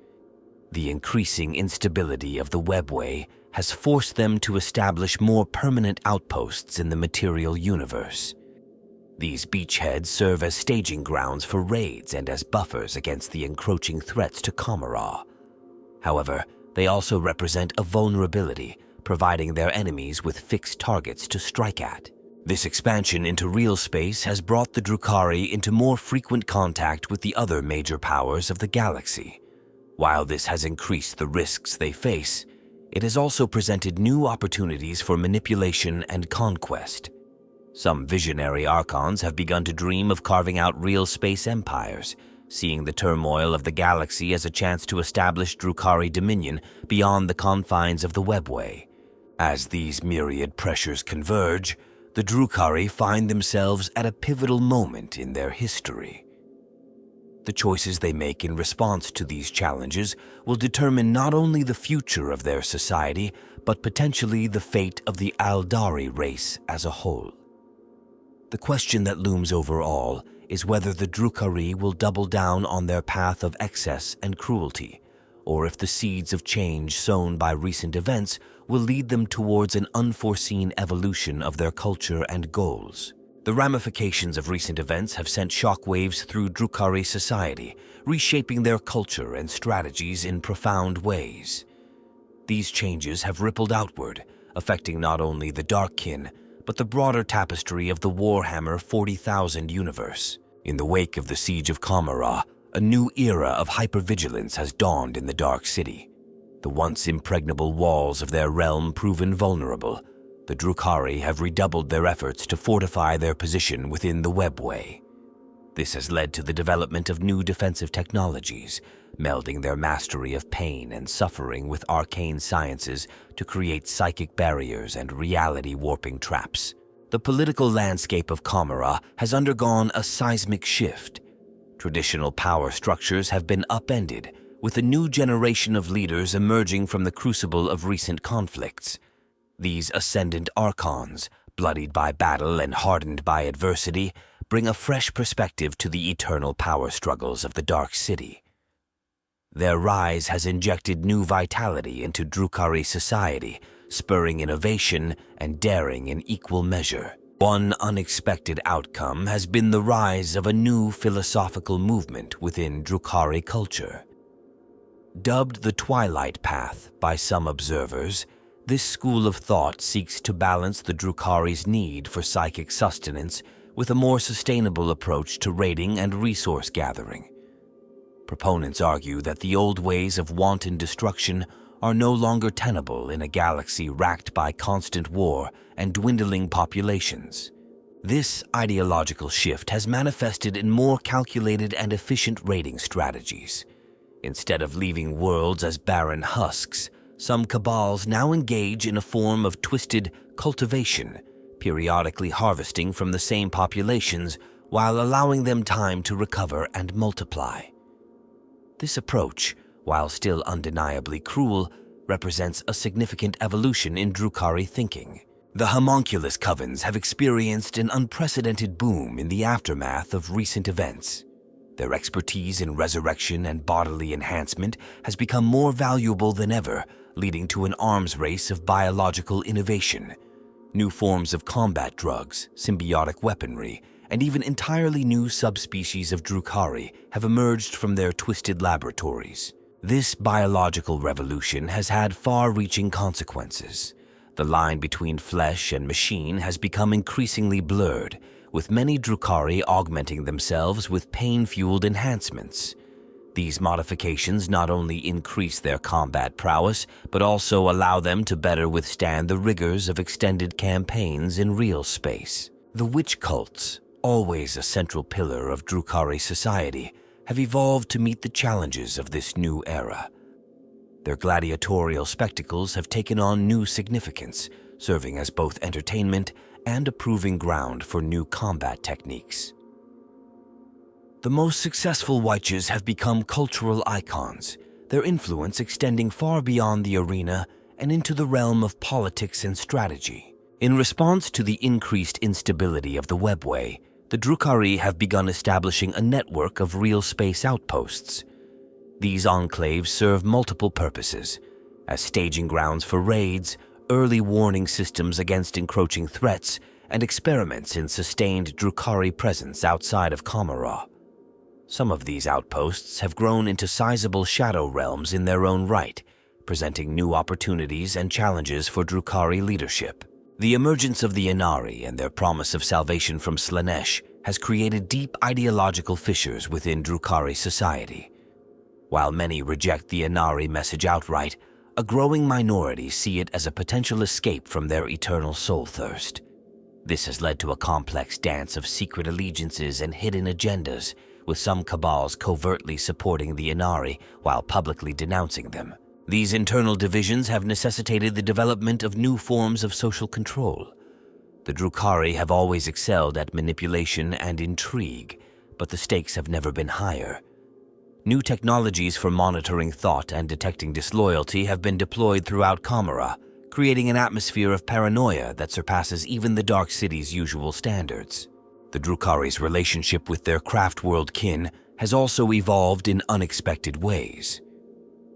The increasing instability of the webway has forced them to establish more permanent outposts in the material universe. These beachheads serve as staging grounds for raids and as buffers against the encroaching threats to Commorragh. However, they also represent a vulnerability, providing their enemies with fixed targets to strike at. This expansion into real space has brought the Drukhari into more frequent contact with the other major powers of the galaxy. While this has increased the risks they face, it has also presented new opportunities for manipulation and conquest. Some visionary archons have begun to dream of carving out real space empires, seeing the turmoil of the galaxy as a chance to establish Drukhari dominion beyond the confines of the webway. As these myriad pressures converge, the Drukhari find themselves at a pivotal moment in their history. The choices they make in response to these challenges will determine not only the future of their society, but potentially the fate of the Eldari race as a whole. The question that looms over all is whether the Drukhari will double down on their path of excess and cruelty, or if the seeds of change sown by recent events will lead them towards an unforeseen evolution of their culture and goals. The ramifications of recent events have sent shockwaves through Drukhari society, reshaping their culture and strategies in profound ways. These changes have rippled outward, affecting not only the Darkkin, but the broader tapestry of the Warhammer 40,000 universe. In the wake of the Siege of Commorragh, a new era of hypervigilance has dawned in the Dark City. The once impregnable walls of their realm proven vulnerable, the Drukhari have redoubled their efforts to fortify their position within the webway. This has led to the development of new defensive technologies, melding their mastery of pain and suffering with arcane sciences to create psychic barriers and reality-warping traps. The political landscape of Commorragh has undergone a seismic shift. Traditional power structures have been upended, with a new generation of leaders emerging from the crucible of recent conflicts. These ascendant archons, bloodied by battle and hardened by adversity, bring a fresh perspective to the eternal power struggles of the Dark City. Their rise has injected new vitality into Drukhari society, spurring innovation and daring in equal measure. One unexpected outcome has been the rise of a new philosophical movement within Drukhari culture. Dubbed the Twilight Path by some observers, this school of thought seeks to balance the Drukhari's need for psychic sustenance with a more sustainable approach to raiding and resource gathering. Proponents argue that the old ways of wanton destruction are no longer tenable in a galaxy racked by constant war and dwindling populations. This ideological shift has manifested in more calculated and efficient raiding strategies. Instead of leaving worlds as barren husks, some cabals now engage in a form of twisted cultivation, periodically harvesting from the same populations while allowing them time to recover and multiply. This approach, while still undeniably cruel, represents a significant evolution in Drukhari thinking. The homunculus covens have experienced an unprecedented boom in the aftermath of recent events. Their expertise in resurrection and bodily enhancement has become more valuable than ever, leading to an arms race of biological innovation. New forms of combat drugs, symbiotic weaponry, and even entirely new subspecies of Drukhari have emerged from their twisted laboratories. This biological revolution has had far-reaching consequences. The line between flesh and machine has become increasingly blurred, with many Drukhari augmenting themselves with pain-fueled enhancements. These modifications not only increase their combat prowess, but also allow them to better withstand the rigors of extended campaigns in real space. The witch cults, always a central pillar of Drukhari society, have evolved to meet the challenges of this new era. Their gladiatorial spectacles have taken on new significance, serving as both entertainment and a proving ground for new combat techniques. The most successful Wyches have become cultural icons, their influence extending far beyond the arena and into the realm of politics and strategy. In response to the increased instability of the webway, the Drukhari have begun establishing a network of real space outposts. These enclaves serve multiple purposes, as staging grounds for raids, early warning systems against encroaching threats, and experiments in sustained Drukhari presence outside of Commorragh. Some of these outposts have grown into sizable shadow realms in their own right, presenting new opportunities and challenges for Drukhari leadership. The emergence of the Inari and their promise of salvation from Slaanesh has created deep ideological fissures within Drukhari society. While many reject the Inari message outright, a growing minority see it as a potential escape from their eternal soul thirst. This has led to a complex dance of secret allegiances and hidden agendas, with some cabals covertly supporting the Inari while publicly denouncing them. These internal divisions have necessitated the development of new forms of social control. The Drukhari have always excelled at manipulation and intrigue, but the stakes have never been higher. New technologies for monitoring thought and detecting disloyalty have been deployed throughout Commorragh, creating an atmosphere of paranoia that surpasses even the Dark City's usual standards. The Drukhari's relationship with their craft-world kin has also evolved in unexpected ways.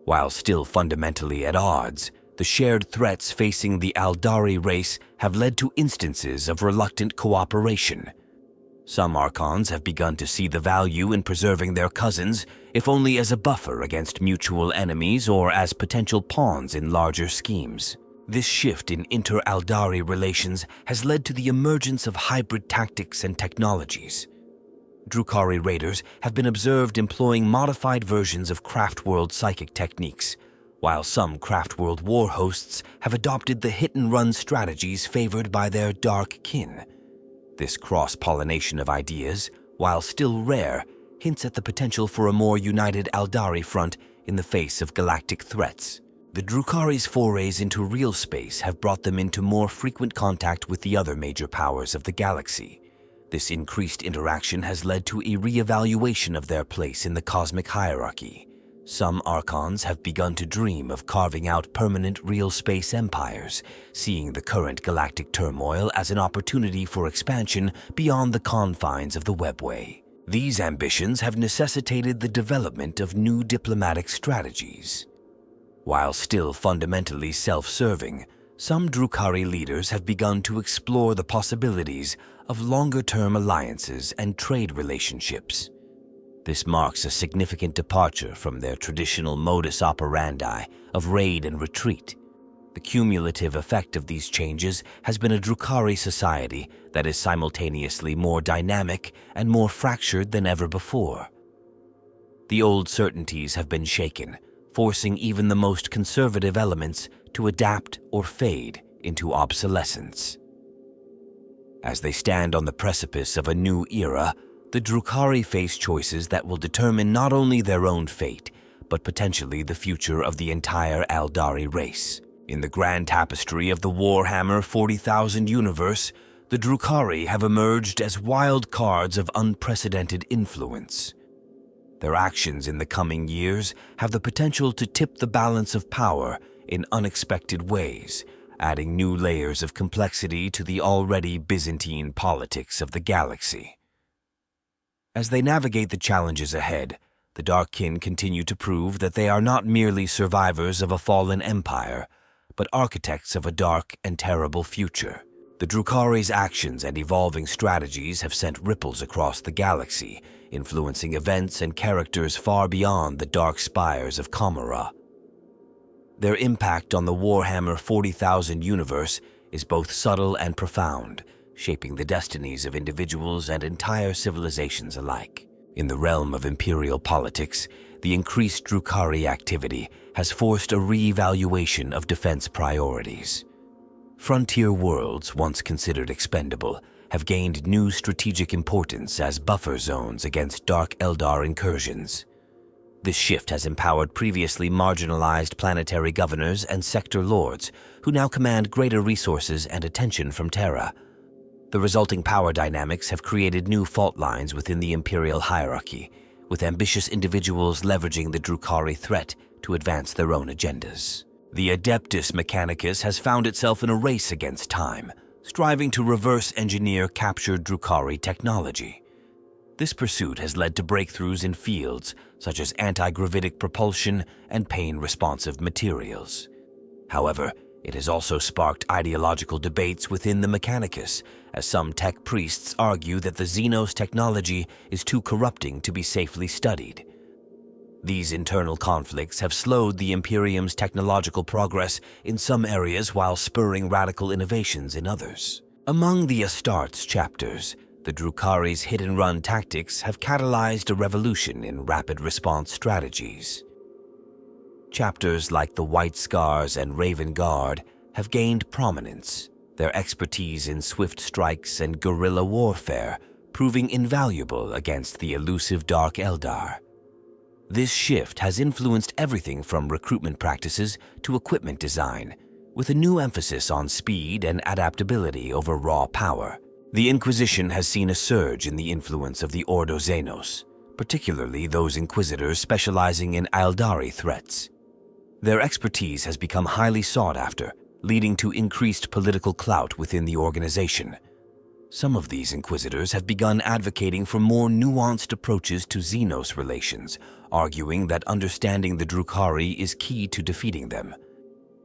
While still fundamentally at odds, the shared threats facing the Eldari race have led to instances of reluctant cooperation. Some Archons have begun to see the value in preserving their cousins, if only as a buffer against mutual enemies or as potential pawns in larger schemes. This shift in inter-Eldari relations has led to the emergence of hybrid tactics and technologies. Drukhari raiders have been observed employing modified versions of Craftworld psychic techniques, while some Craftworld war hosts have adopted the hit-and-run strategies favored by their dark kin. This cross-pollination of ideas, while still rare, hints at the potential for a more united Eldari front in the face of galactic threats. The Drukhari's forays into real space have brought them into more frequent contact with the other major powers of the galaxy. This increased interaction has led to a re-evaluation of their place in the cosmic hierarchy. Some Archons have begun to dream of carving out permanent real space empires, seeing the current galactic turmoil as an opportunity for expansion beyond the confines of the webway. These ambitions have necessitated the development of new diplomatic strategies. While still fundamentally self-serving, some Drukhari leaders have begun to explore the possibilities of longer-term alliances and trade relationships. This marks a significant departure from their traditional modus operandi of raid and retreat. The cumulative effect of these changes has been a Drukhari society that is simultaneously more dynamic and more fractured than ever before. The old certainties have been shaken, forcing even the most conservative elements to adapt or fade into obsolescence. As they stand on the precipice of a new era, the Drukhari face choices that will determine not only their own fate, but potentially the future of the entire Eldari race. In the grand tapestry of the Warhammer 40,000 universe, the Drukhari have emerged as wild cards of unprecedented influence. Their actions in the coming years have the potential to tip the balance of power in unexpected ways, adding new layers of complexity to the already Byzantine politics of the galaxy. As they navigate the challenges ahead, the Darkkin continue to prove that they are not merely survivors of a fallen empire, but architects of a dark and terrible future. The Drukhari's actions and evolving strategies have sent ripples across the galaxy, influencing events and characters far beyond the dark spires of Commorragh. Their impact on the Warhammer 40,000 universe is both subtle and profound, shaping the destinies of individuals and entire civilizations alike. In the realm of imperial politics, the increased Drukhari activity has forced a re-evaluation of defense priorities. Frontier worlds, once considered expendable, have gained new strategic importance as buffer zones against Dark Eldar incursions. This shift has empowered previously marginalized planetary governors and sector lords, who now command greater resources and attention from Terra. The resulting power dynamics have created new fault lines within the imperial hierarchy, with ambitious individuals leveraging the Drukhari threat to advance their own agendas. The Adeptus Mechanicus has found itself in a race against time, striving to reverse engineer captured Drukhari technology. This pursuit has led to breakthroughs in fields such as anti-gravitic propulsion and pain-responsive materials. However, it has also sparked ideological debates within the Mechanicus, as some tech priests argue that the Xenos technology is too corrupting to be safely studied. These internal conflicts have slowed the Imperium's technological progress in some areas while spurring radical innovations in others. Among the Astartes chapters, the Drukhari's hit-and-run tactics have catalyzed a revolution in rapid response strategies. Chapters like the White Scars and Raven Guard have gained prominence, their expertise in swift strikes and guerrilla warfare proving invaluable against the elusive Dark Eldar. This shift has influenced everything from recruitment practices to equipment design, with a new emphasis on speed and adaptability over raw power. The Inquisition has seen a surge in the influence of the Ordo Xenos, particularly those Inquisitors specializing in Eldari threats. Their expertise has become highly sought after, leading to increased political clout within the organization. Some of these Inquisitors have begun advocating for more nuanced approaches to Xenos relations, arguing that understanding the Drukhari is key to defeating them.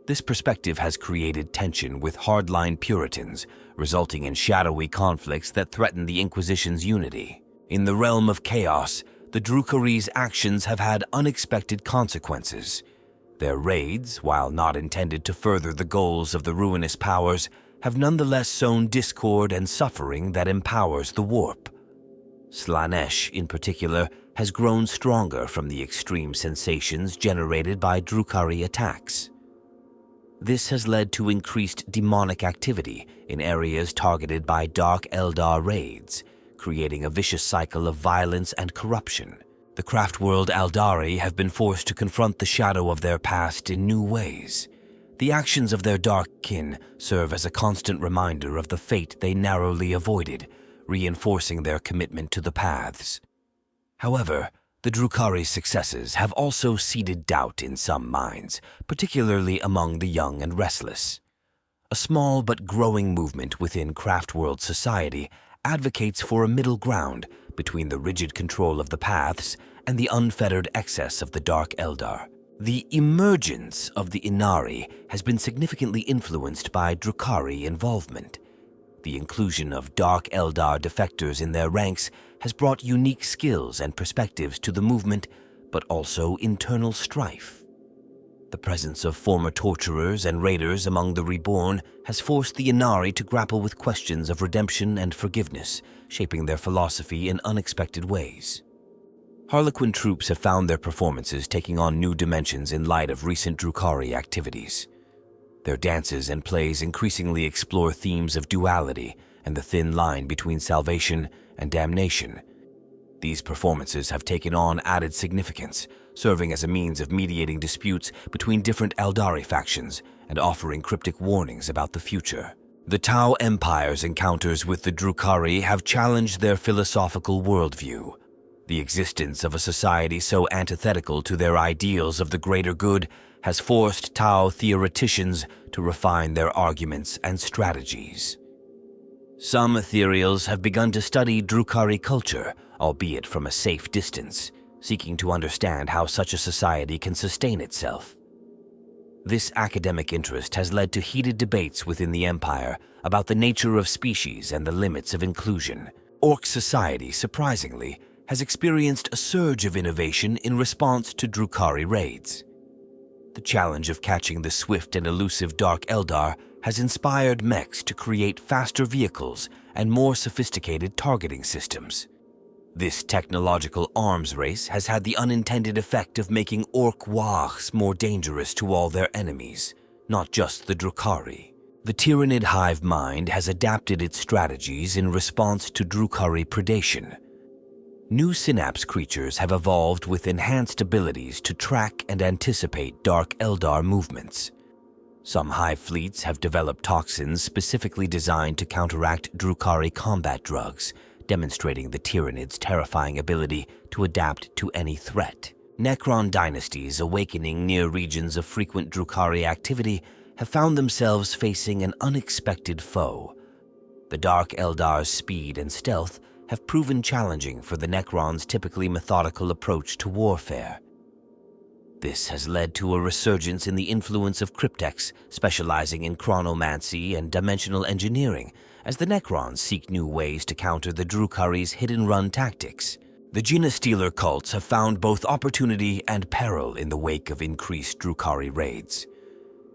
This perspective has created tension with hardline Puritans, resulting in shadowy conflicts that threaten the Inquisition's unity. In the realm of chaos, the Drukhari's actions have had unexpected consequences. Their raids, while not intended to further the goals of the ruinous powers, have nonetheless sown discord and suffering that empowers the warp. Slaanesh, in particular, has grown stronger from the extreme sensations generated by Drukhari attacks. This has led to increased demonic activity in areas targeted by Dark Eldar raids, creating a vicious cycle of violence and corruption. The craftworld Eldari have been forced to confront the shadow of their past in new ways. The actions of their dark kin serve as a constant reminder of the fate they narrowly avoided, reinforcing their commitment to the paths. However, the Drukhari's successes have also seeded doubt in some minds, particularly among the young and restless. A small but growing movement within craftworld society advocates for a middle ground between the rigid control of the paths and the unfettered excess of the Dark Eldar. The emergence of the Inari has been significantly influenced by Drukhari involvement. The inclusion of Dark Eldar defectors in their ranks has brought unique skills and perspectives to the movement, but also internal strife. The presence of former torturers and raiders among the reborn has forced the Inari to grapple with questions of redemption and forgiveness, shaping their philosophy in unexpected ways. Harlequin troops have found their performances taking on new dimensions in light of recent Drukhari activities. Their dances and plays increasingly explore themes of duality and the thin line between salvation and damnation. These performances have taken on added significance, serving as a means of mediating disputes between different Eldari factions and offering cryptic warnings about the future. The Tau Empire's encounters with the Drukhari have challenged their philosophical worldview. The existence of a society so antithetical to their ideals of the greater good has forced Tau theoreticians to refine their arguments and strategies. Some ethereals have begun to study Drukhari culture, albeit from a safe distance, seeking to understand how such a society can sustain itself. This academic interest has led to heated debates within the Empire about the nature of species and the limits of inclusion. Orc society, surprisingly, has experienced a surge of innovation in response to Drukhari raids. The challenge of catching the swift and elusive Dark Eldar has inspired mechs to create faster vehicles and more sophisticated targeting systems. This technological arms race has had the unintended effect of making Orc Wahs more dangerous to all their enemies, not just the Drukhari. The Tyrannid hive mind has adapted its strategies in response to Drukhari predation. New synapse creatures have evolved with enhanced abilities to track and anticipate Dark Eldar movements. Some hive fleets have developed toxins specifically designed to counteract Drukhari combat drugs, demonstrating the Tyrannid's terrifying ability to adapt to any threat. Necron dynasties awakening near regions of frequent Drukhari activity have found themselves facing an unexpected foe. The Dark Eldar's speed and stealth have proven challenging for the Necrons' typically methodical approach to warfare. This has led to a resurgence in the influence of cryptex specializing in chronomancy and dimensional engineering, as the Necrons seek new ways to counter the Drukhari's hit-and-run tactics. The Genestealer cults have found both opportunity and peril in the wake of increased Drukhari raids.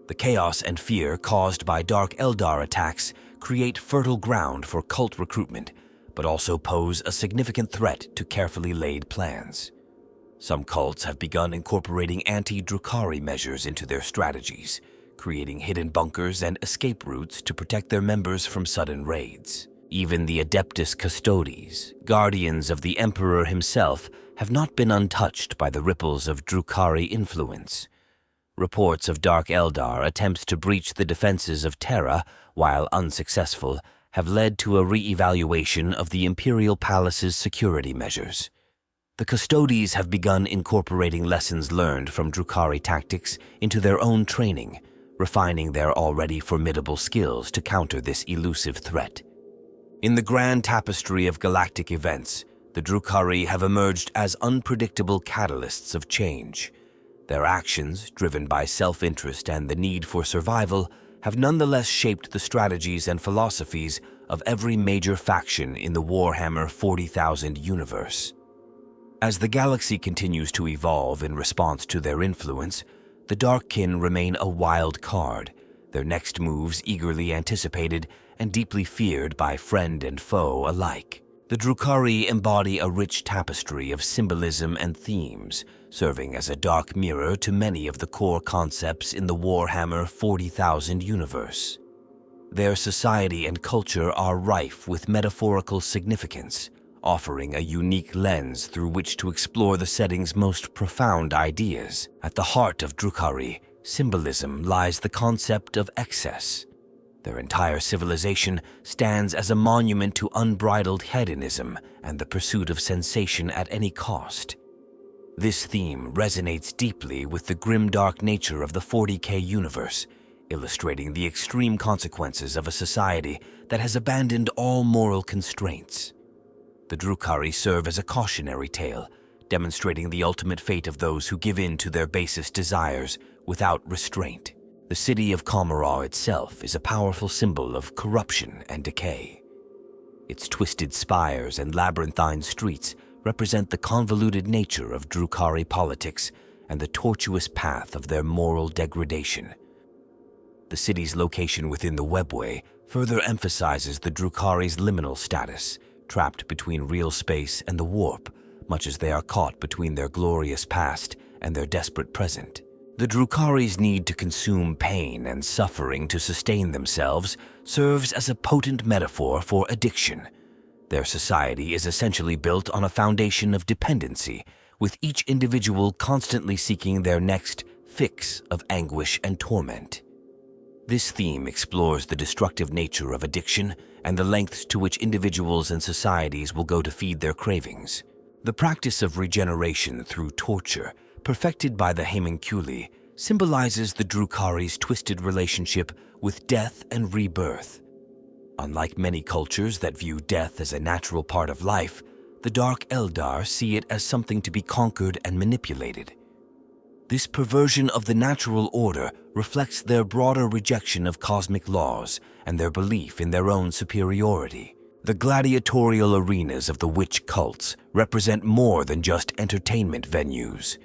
The chaos and fear caused by Dark Eldar attacks create fertile ground for cult recruitment, but also pose a significant threat to carefully laid plans. Some cults have begun incorporating anti-Drukhari measures into their strategies, creating hidden bunkers and escape routes to protect their members from sudden raids. Even the Adeptus Custodes, guardians of the Emperor himself, have not been untouched by the ripples of Drukhari influence. Reports of Dark Eldar attempts to breach the defenses of Terra, while unsuccessful, have led to a re-evaluation of the Imperial Palace's security measures. The Custodes have begun incorporating lessons learned from Drukhari tactics into their own training, refining their already formidable skills to counter this elusive threat. In the grand tapestry of galactic events, the Drukhari have emerged as unpredictable catalysts of change. Their actions, driven by self-interest and the need for survival, have nonetheless shaped the strategies and philosophies of every major faction in the Warhammer 40,000 universe. As the galaxy continues to evolve in response to their influence, the Darkkin remain a wild card, their next moves eagerly anticipated and deeply feared by friend and foe alike. The Drukhari embody a rich tapestry of symbolism and themes, serving as a dark mirror to many of the core concepts in the Warhammer 40,000 universe. Their society and culture are rife with metaphorical significance, offering a unique lens through which to explore the setting's most profound ideas. At the heart of Drukhari symbolism lies the concept of excess. Their entire civilization stands as a monument to unbridled hedonism and the pursuit of sensation at any cost. This theme resonates deeply with the grimdark nature of the 40k universe, illustrating the extreme consequences of a society that has abandoned all moral constraints. The Drukhari serve as a cautionary tale, demonstrating the ultimate fate of those who give in to their basest desires without restraint. The city of Commorragh itself is a powerful symbol of corruption and decay. Its twisted spires and labyrinthine streets represent the convoluted nature of Drukhari politics and the tortuous path of their moral degradation. The city's location within the webway further emphasizes the Drukhari's liminal status, trapped between real space and the warp, much as they are caught between their glorious past and their desperate present. The Drukhari's need to consume pain and suffering to sustain themselves serves as a potent metaphor for addiction. Their society is essentially built on a foundation of dependency, with each individual constantly seeking their next fix of anguish and torment. This theme explores the destructive nature of addiction and the lengths to which individuals and societies will go to feed their cravings. The practice of regeneration through torture, perfected by the Homunculi, symbolizes the Drukhari's twisted relationship with death and rebirth. Unlike many cultures that view death as a natural part of life, the Dark Eldar see it as something to be conquered and manipulated. This perversion of the natural order reflects their broader rejection of cosmic laws and their belief in their own superiority. The gladiatorial arenas of the witch cults represent more than just entertainment venues.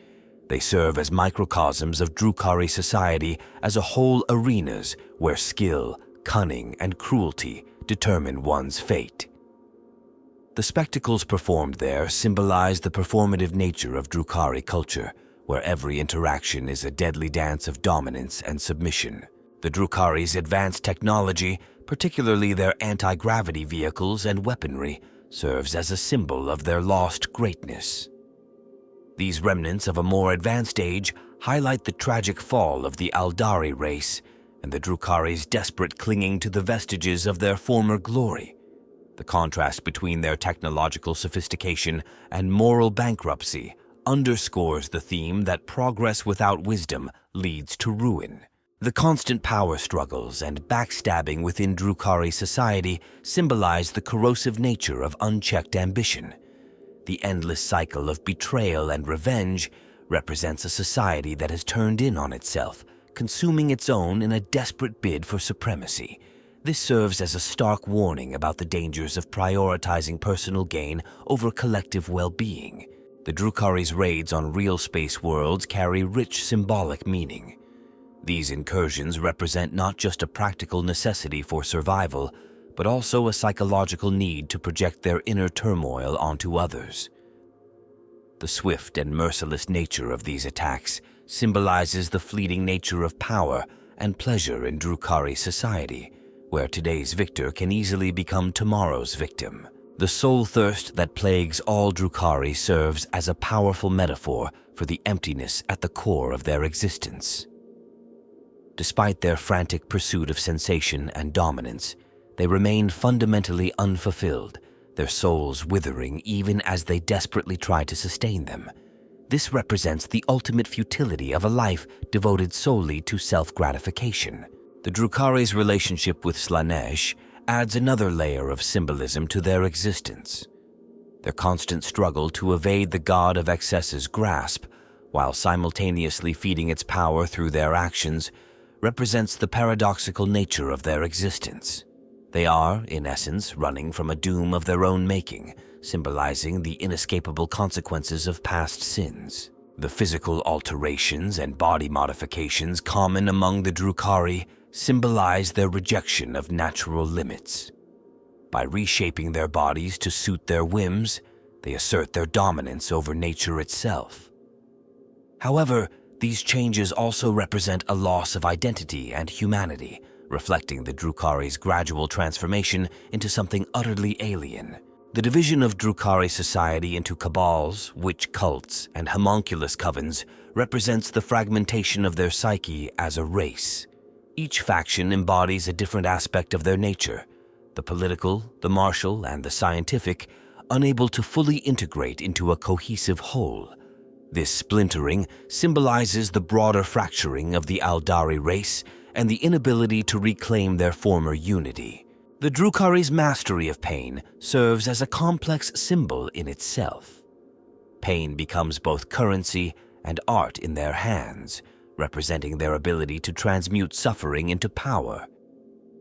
They serve as microcosms of Drukhari society as a whole, arenas where skill, cunning, and cruelty determine one's fate. The spectacles performed there symbolize the performative nature of Drukhari culture, where every interaction is a deadly dance of dominance and submission. The Drukhari's advanced technology, particularly their anti-gravity vehicles and weaponry, serves as a symbol of their lost greatness. These remnants of a more advanced age highlight the tragic fall of the Eldari race and the Drukhari's desperate clinging to the vestiges of their former glory. The contrast between their technological sophistication and moral bankruptcy underscores the theme that progress without wisdom leads to ruin. The constant power struggles and backstabbing within Drukhari society symbolize the corrosive nature of unchecked ambition. The endless cycle of betrayal and revenge represents a society that has turned in on itself, consuming its own in a desperate bid for supremacy. This serves as a stark warning about the dangers of prioritizing personal gain over collective well-being. The Drukhari's raids on real space worlds carry rich symbolic meaning. These incursions represent not just a practical necessity for survival, but also a psychological need to project their inner turmoil onto others. The swift and merciless nature of these attacks symbolizes the fleeting nature of power and pleasure in Drukhari society, where today's victor can easily become tomorrow's victim. The soul thirst that plagues all Drukhari serves as a powerful metaphor for the emptiness at the core of their existence. Despite their frantic pursuit of sensation and dominance, they remain fundamentally unfulfilled, their souls withering even as they desperately try to sustain them. This represents the ultimate futility of a life devoted solely to self-gratification. The Drukhari's relationship with Slaanesh adds another layer of symbolism to their existence. Their constant struggle to evade the god of excess's grasp, while simultaneously feeding its power through their actions, represents the paradoxical nature of their existence. They are, in essence, running from a doom of their own making, symbolizing the inescapable consequences of past sins. The physical alterations and body modifications common among the Drukhari symbolize their rejection of natural limits. By reshaping their bodies to suit their whims, they assert their dominance over nature itself. However, these changes also represent a loss of identity and humanity, reflecting the Drukhari's gradual transformation into something utterly alien. The division of Drukhari society into cabals, witch cults, and homunculus covens represents the fragmentation of their psyche as a race. Each faction embodies a different aspect of their nature, the political, the martial, and the scientific, unable to fully integrate into a cohesive whole. This splintering symbolizes the broader fracturing of the Eldari race and the inability to reclaim their former unity. The Drukhari's mastery of pain serves as a complex symbol in itself. Pain becomes both currency and art in their hands, representing their ability to transmute suffering into power.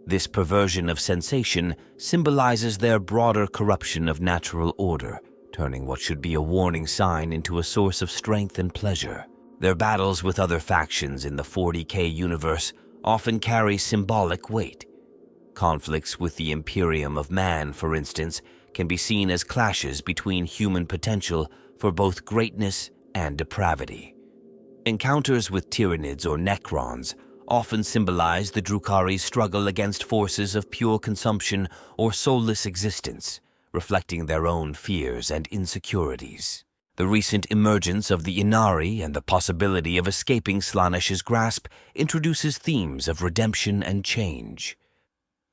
This perversion of sensation symbolizes their broader corruption of natural order, turning what should be a warning sign into a source of strength and pleasure. Their battles with other factions in the 40k universe often carry symbolic weight. Conflicts with the Imperium of Man, for instance, can be seen as clashes between human potential for both greatness and depravity. Encounters with Tyranids or Necrons often symbolize the Drukhari's struggle against forces of pure consumption or soulless existence, reflecting their own fears and insecurities. The recent emergence of the Inari and the possibility of escaping Slaanesh's grasp introduces themes of redemption and change.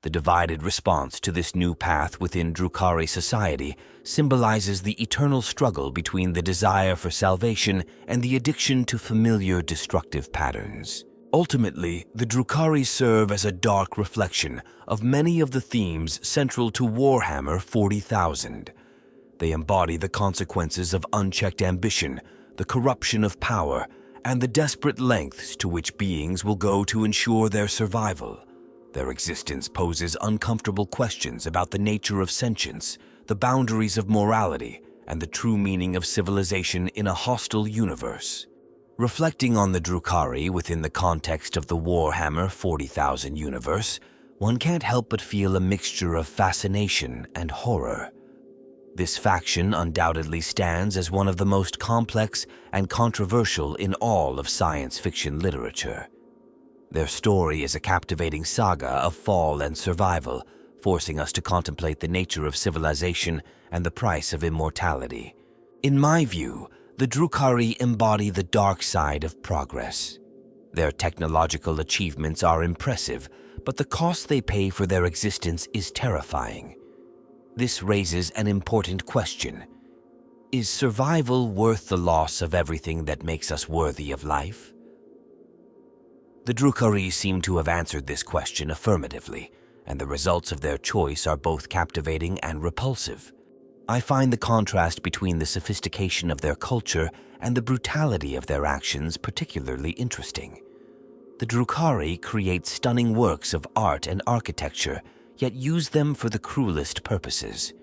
The divided response to this new path within Drukhari society symbolizes the eternal struggle between the desire for salvation and the addiction to familiar destructive patterns. Ultimately, the Drukhari serve as a dark reflection of many of the themes central to Warhammer 40,000. They embody the consequences of unchecked ambition, the corruption of power, and the desperate lengths to which beings will go to ensure their survival. Their existence poses uncomfortable questions about the nature of sentience, the boundaries of morality, and the true meaning of civilization in a hostile universe. Reflecting on the Drukhari within the context of the Warhammer 40,000 universe, one can't help but feel a mixture of fascination and horror. This faction undoubtedly stands as one of the most complex and controversial in all of science fiction literature. Their story is a captivating saga of fall and survival, forcing us to contemplate the nature of civilization and the price of immortality. In my view, the Drukhari embody the dark side of progress. Their technological achievements are impressive, but the cost they pay for their existence is terrifying. This raises an important question. Is survival worth the loss of everything that makes us worthy of life? The Drukhari seem to have answered this question affirmatively, and the results of their choice are both captivating and repulsive. I find the contrast between the sophistication of their culture and the brutality of their actions particularly interesting. The Drukhari create stunning works of art and architecture, yet use them for the cruelest purposes.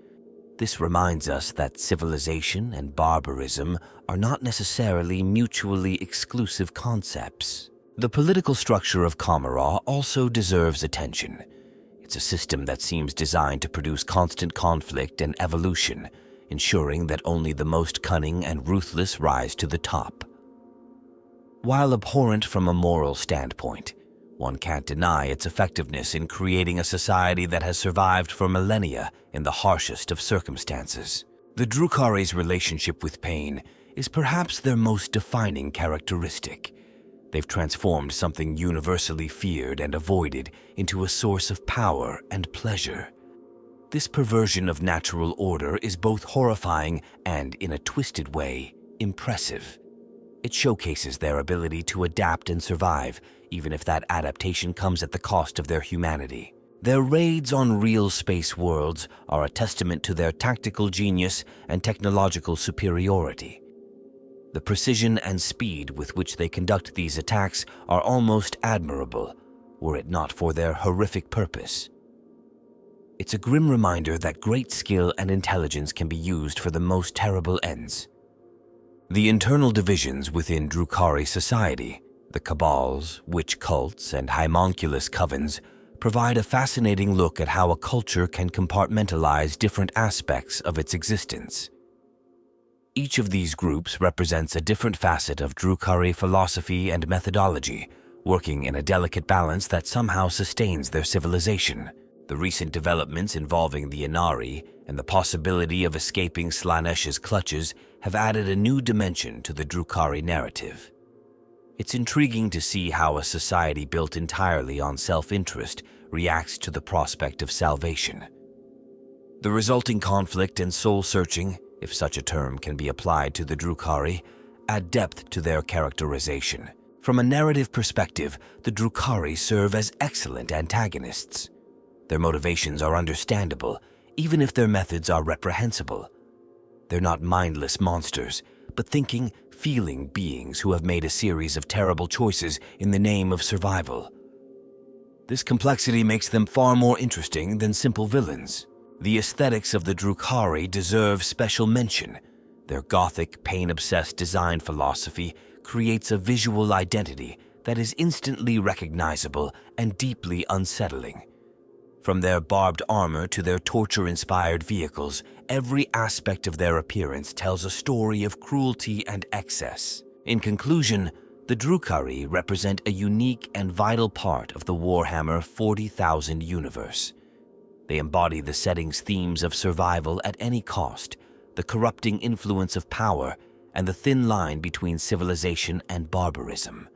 This reminds us that civilization and barbarism are not necessarily mutually exclusive concepts. The political structure of Commorragh also deserves attention. It's a system that seems designed to produce constant conflict and evolution, ensuring that only the most cunning and ruthless rise to the top. While abhorrent from a moral standpoint, one can't deny its effectiveness in creating a society that has survived for millennia in the harshest of circumstances. The Drukhari's relationship with pain is perhaps their most defining characteristic. They've transformed something universally feared and avoided into a source of power and pleasure. This perversion of natural order is both horrifying and, in a twisted way, impressive. It showcases their ability to adapt and survive, even if that adaptation comes at the cost of their humanity. Their raids on real space worlds are a testament to their tactical genius and technological superiority. The precision and speed with which they conduct these attacks are almost admirable, were it not for their horrific purpose. It's a grim reminder that great skill and intelligence can be used for the most terrible ends. The internal divisions within Drukhari society, the cabals, witch cults, and homunculus covens, provide a fascinating look at how a culture can compartmentalize different aspects of its existence. Each of these groups represents a different facet of Drukhari philosophy and methodology, working in a delicate balance that somehow sustains their civilization. The recent developments involving the Inari and the possibility of escaping Slaanesh's clutches have added a new dimension to the Drukhari narrative. It's intriguing to see how a society built entirely on self-interest reacts to the prospect of salvation. The resulting conflict and soul-searching, if such a term can be applied to the Drukhari, add depth to their characterization. From a narrative perspective, the Drukhari serve as excellent antagonists. Their motivations are understandable, even if their methods are reprehensible. They're not mindless monsters, but thinking, feeling beings who have made a series of terrible choices in the name of survival. This complexity makes them far more interesting than simple villains. The aesthetics of the Drukhari deserve special mention. Their gothic, pain-obsessed design philosophy creates a visual identity that is instantly recognizable and deeply unsettling. From their barbed armor to their torture-inspired vehicles, every aspect of their appearance tells a story of cruelty and excess. In conclusion, the Drukhari represent a unique and vital part of the Warhammer 40,000 universe. They embody the setting's themes of survival at any cost, the corrupting influence of power, and the thin line between civilization and barbarism.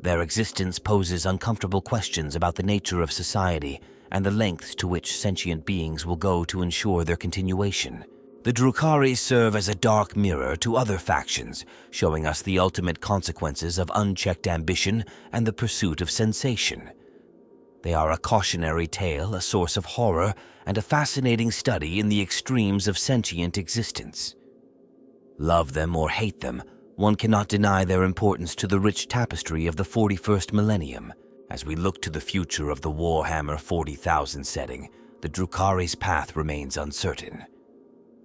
Their existence poses uncomfortable questions about the nature of society and the lengths to which sentient beings will go to ensure their continuation. The Drukhari serve as a dark mirror to other factions, showing us the ultimate consequences of unchecked ambition and the pursuit of sensation. They are a cautionary tale, a source of horror, and a fascinating study in the extremes of sentient existence. Love them or hate them, one cannot deny their importance to the rich tapestry of the 41st millennium. As we look to the future of the Warhammer 40,000 setting, the Drukhari's path remains uncertain.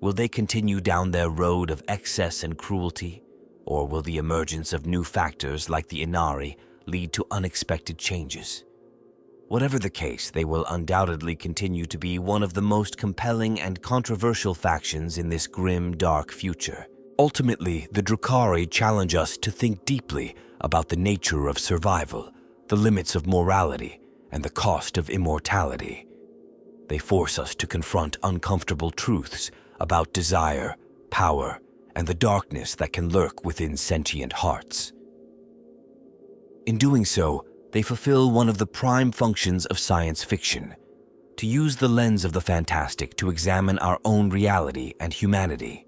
Will they continue down their road of excess and cruelty, or will the emergence of new factors like the Inari lead to unexpected changes? Whatever the case, they will undoubtedly continue to be one of the most compelling and controversial factions in this grim, dark future. Ultimately, the Drukhari challenge us to think deeply about the nature of survival, the limits of morality, and the cost of immortality. They force us to confront uncomfortable truths about desire, power, and the darkness that can lurk within sentient hearts. In doing so, they fulfill one of the prime functions of science fiction, to use the lens of the fantastic to examine our own reality and humanity.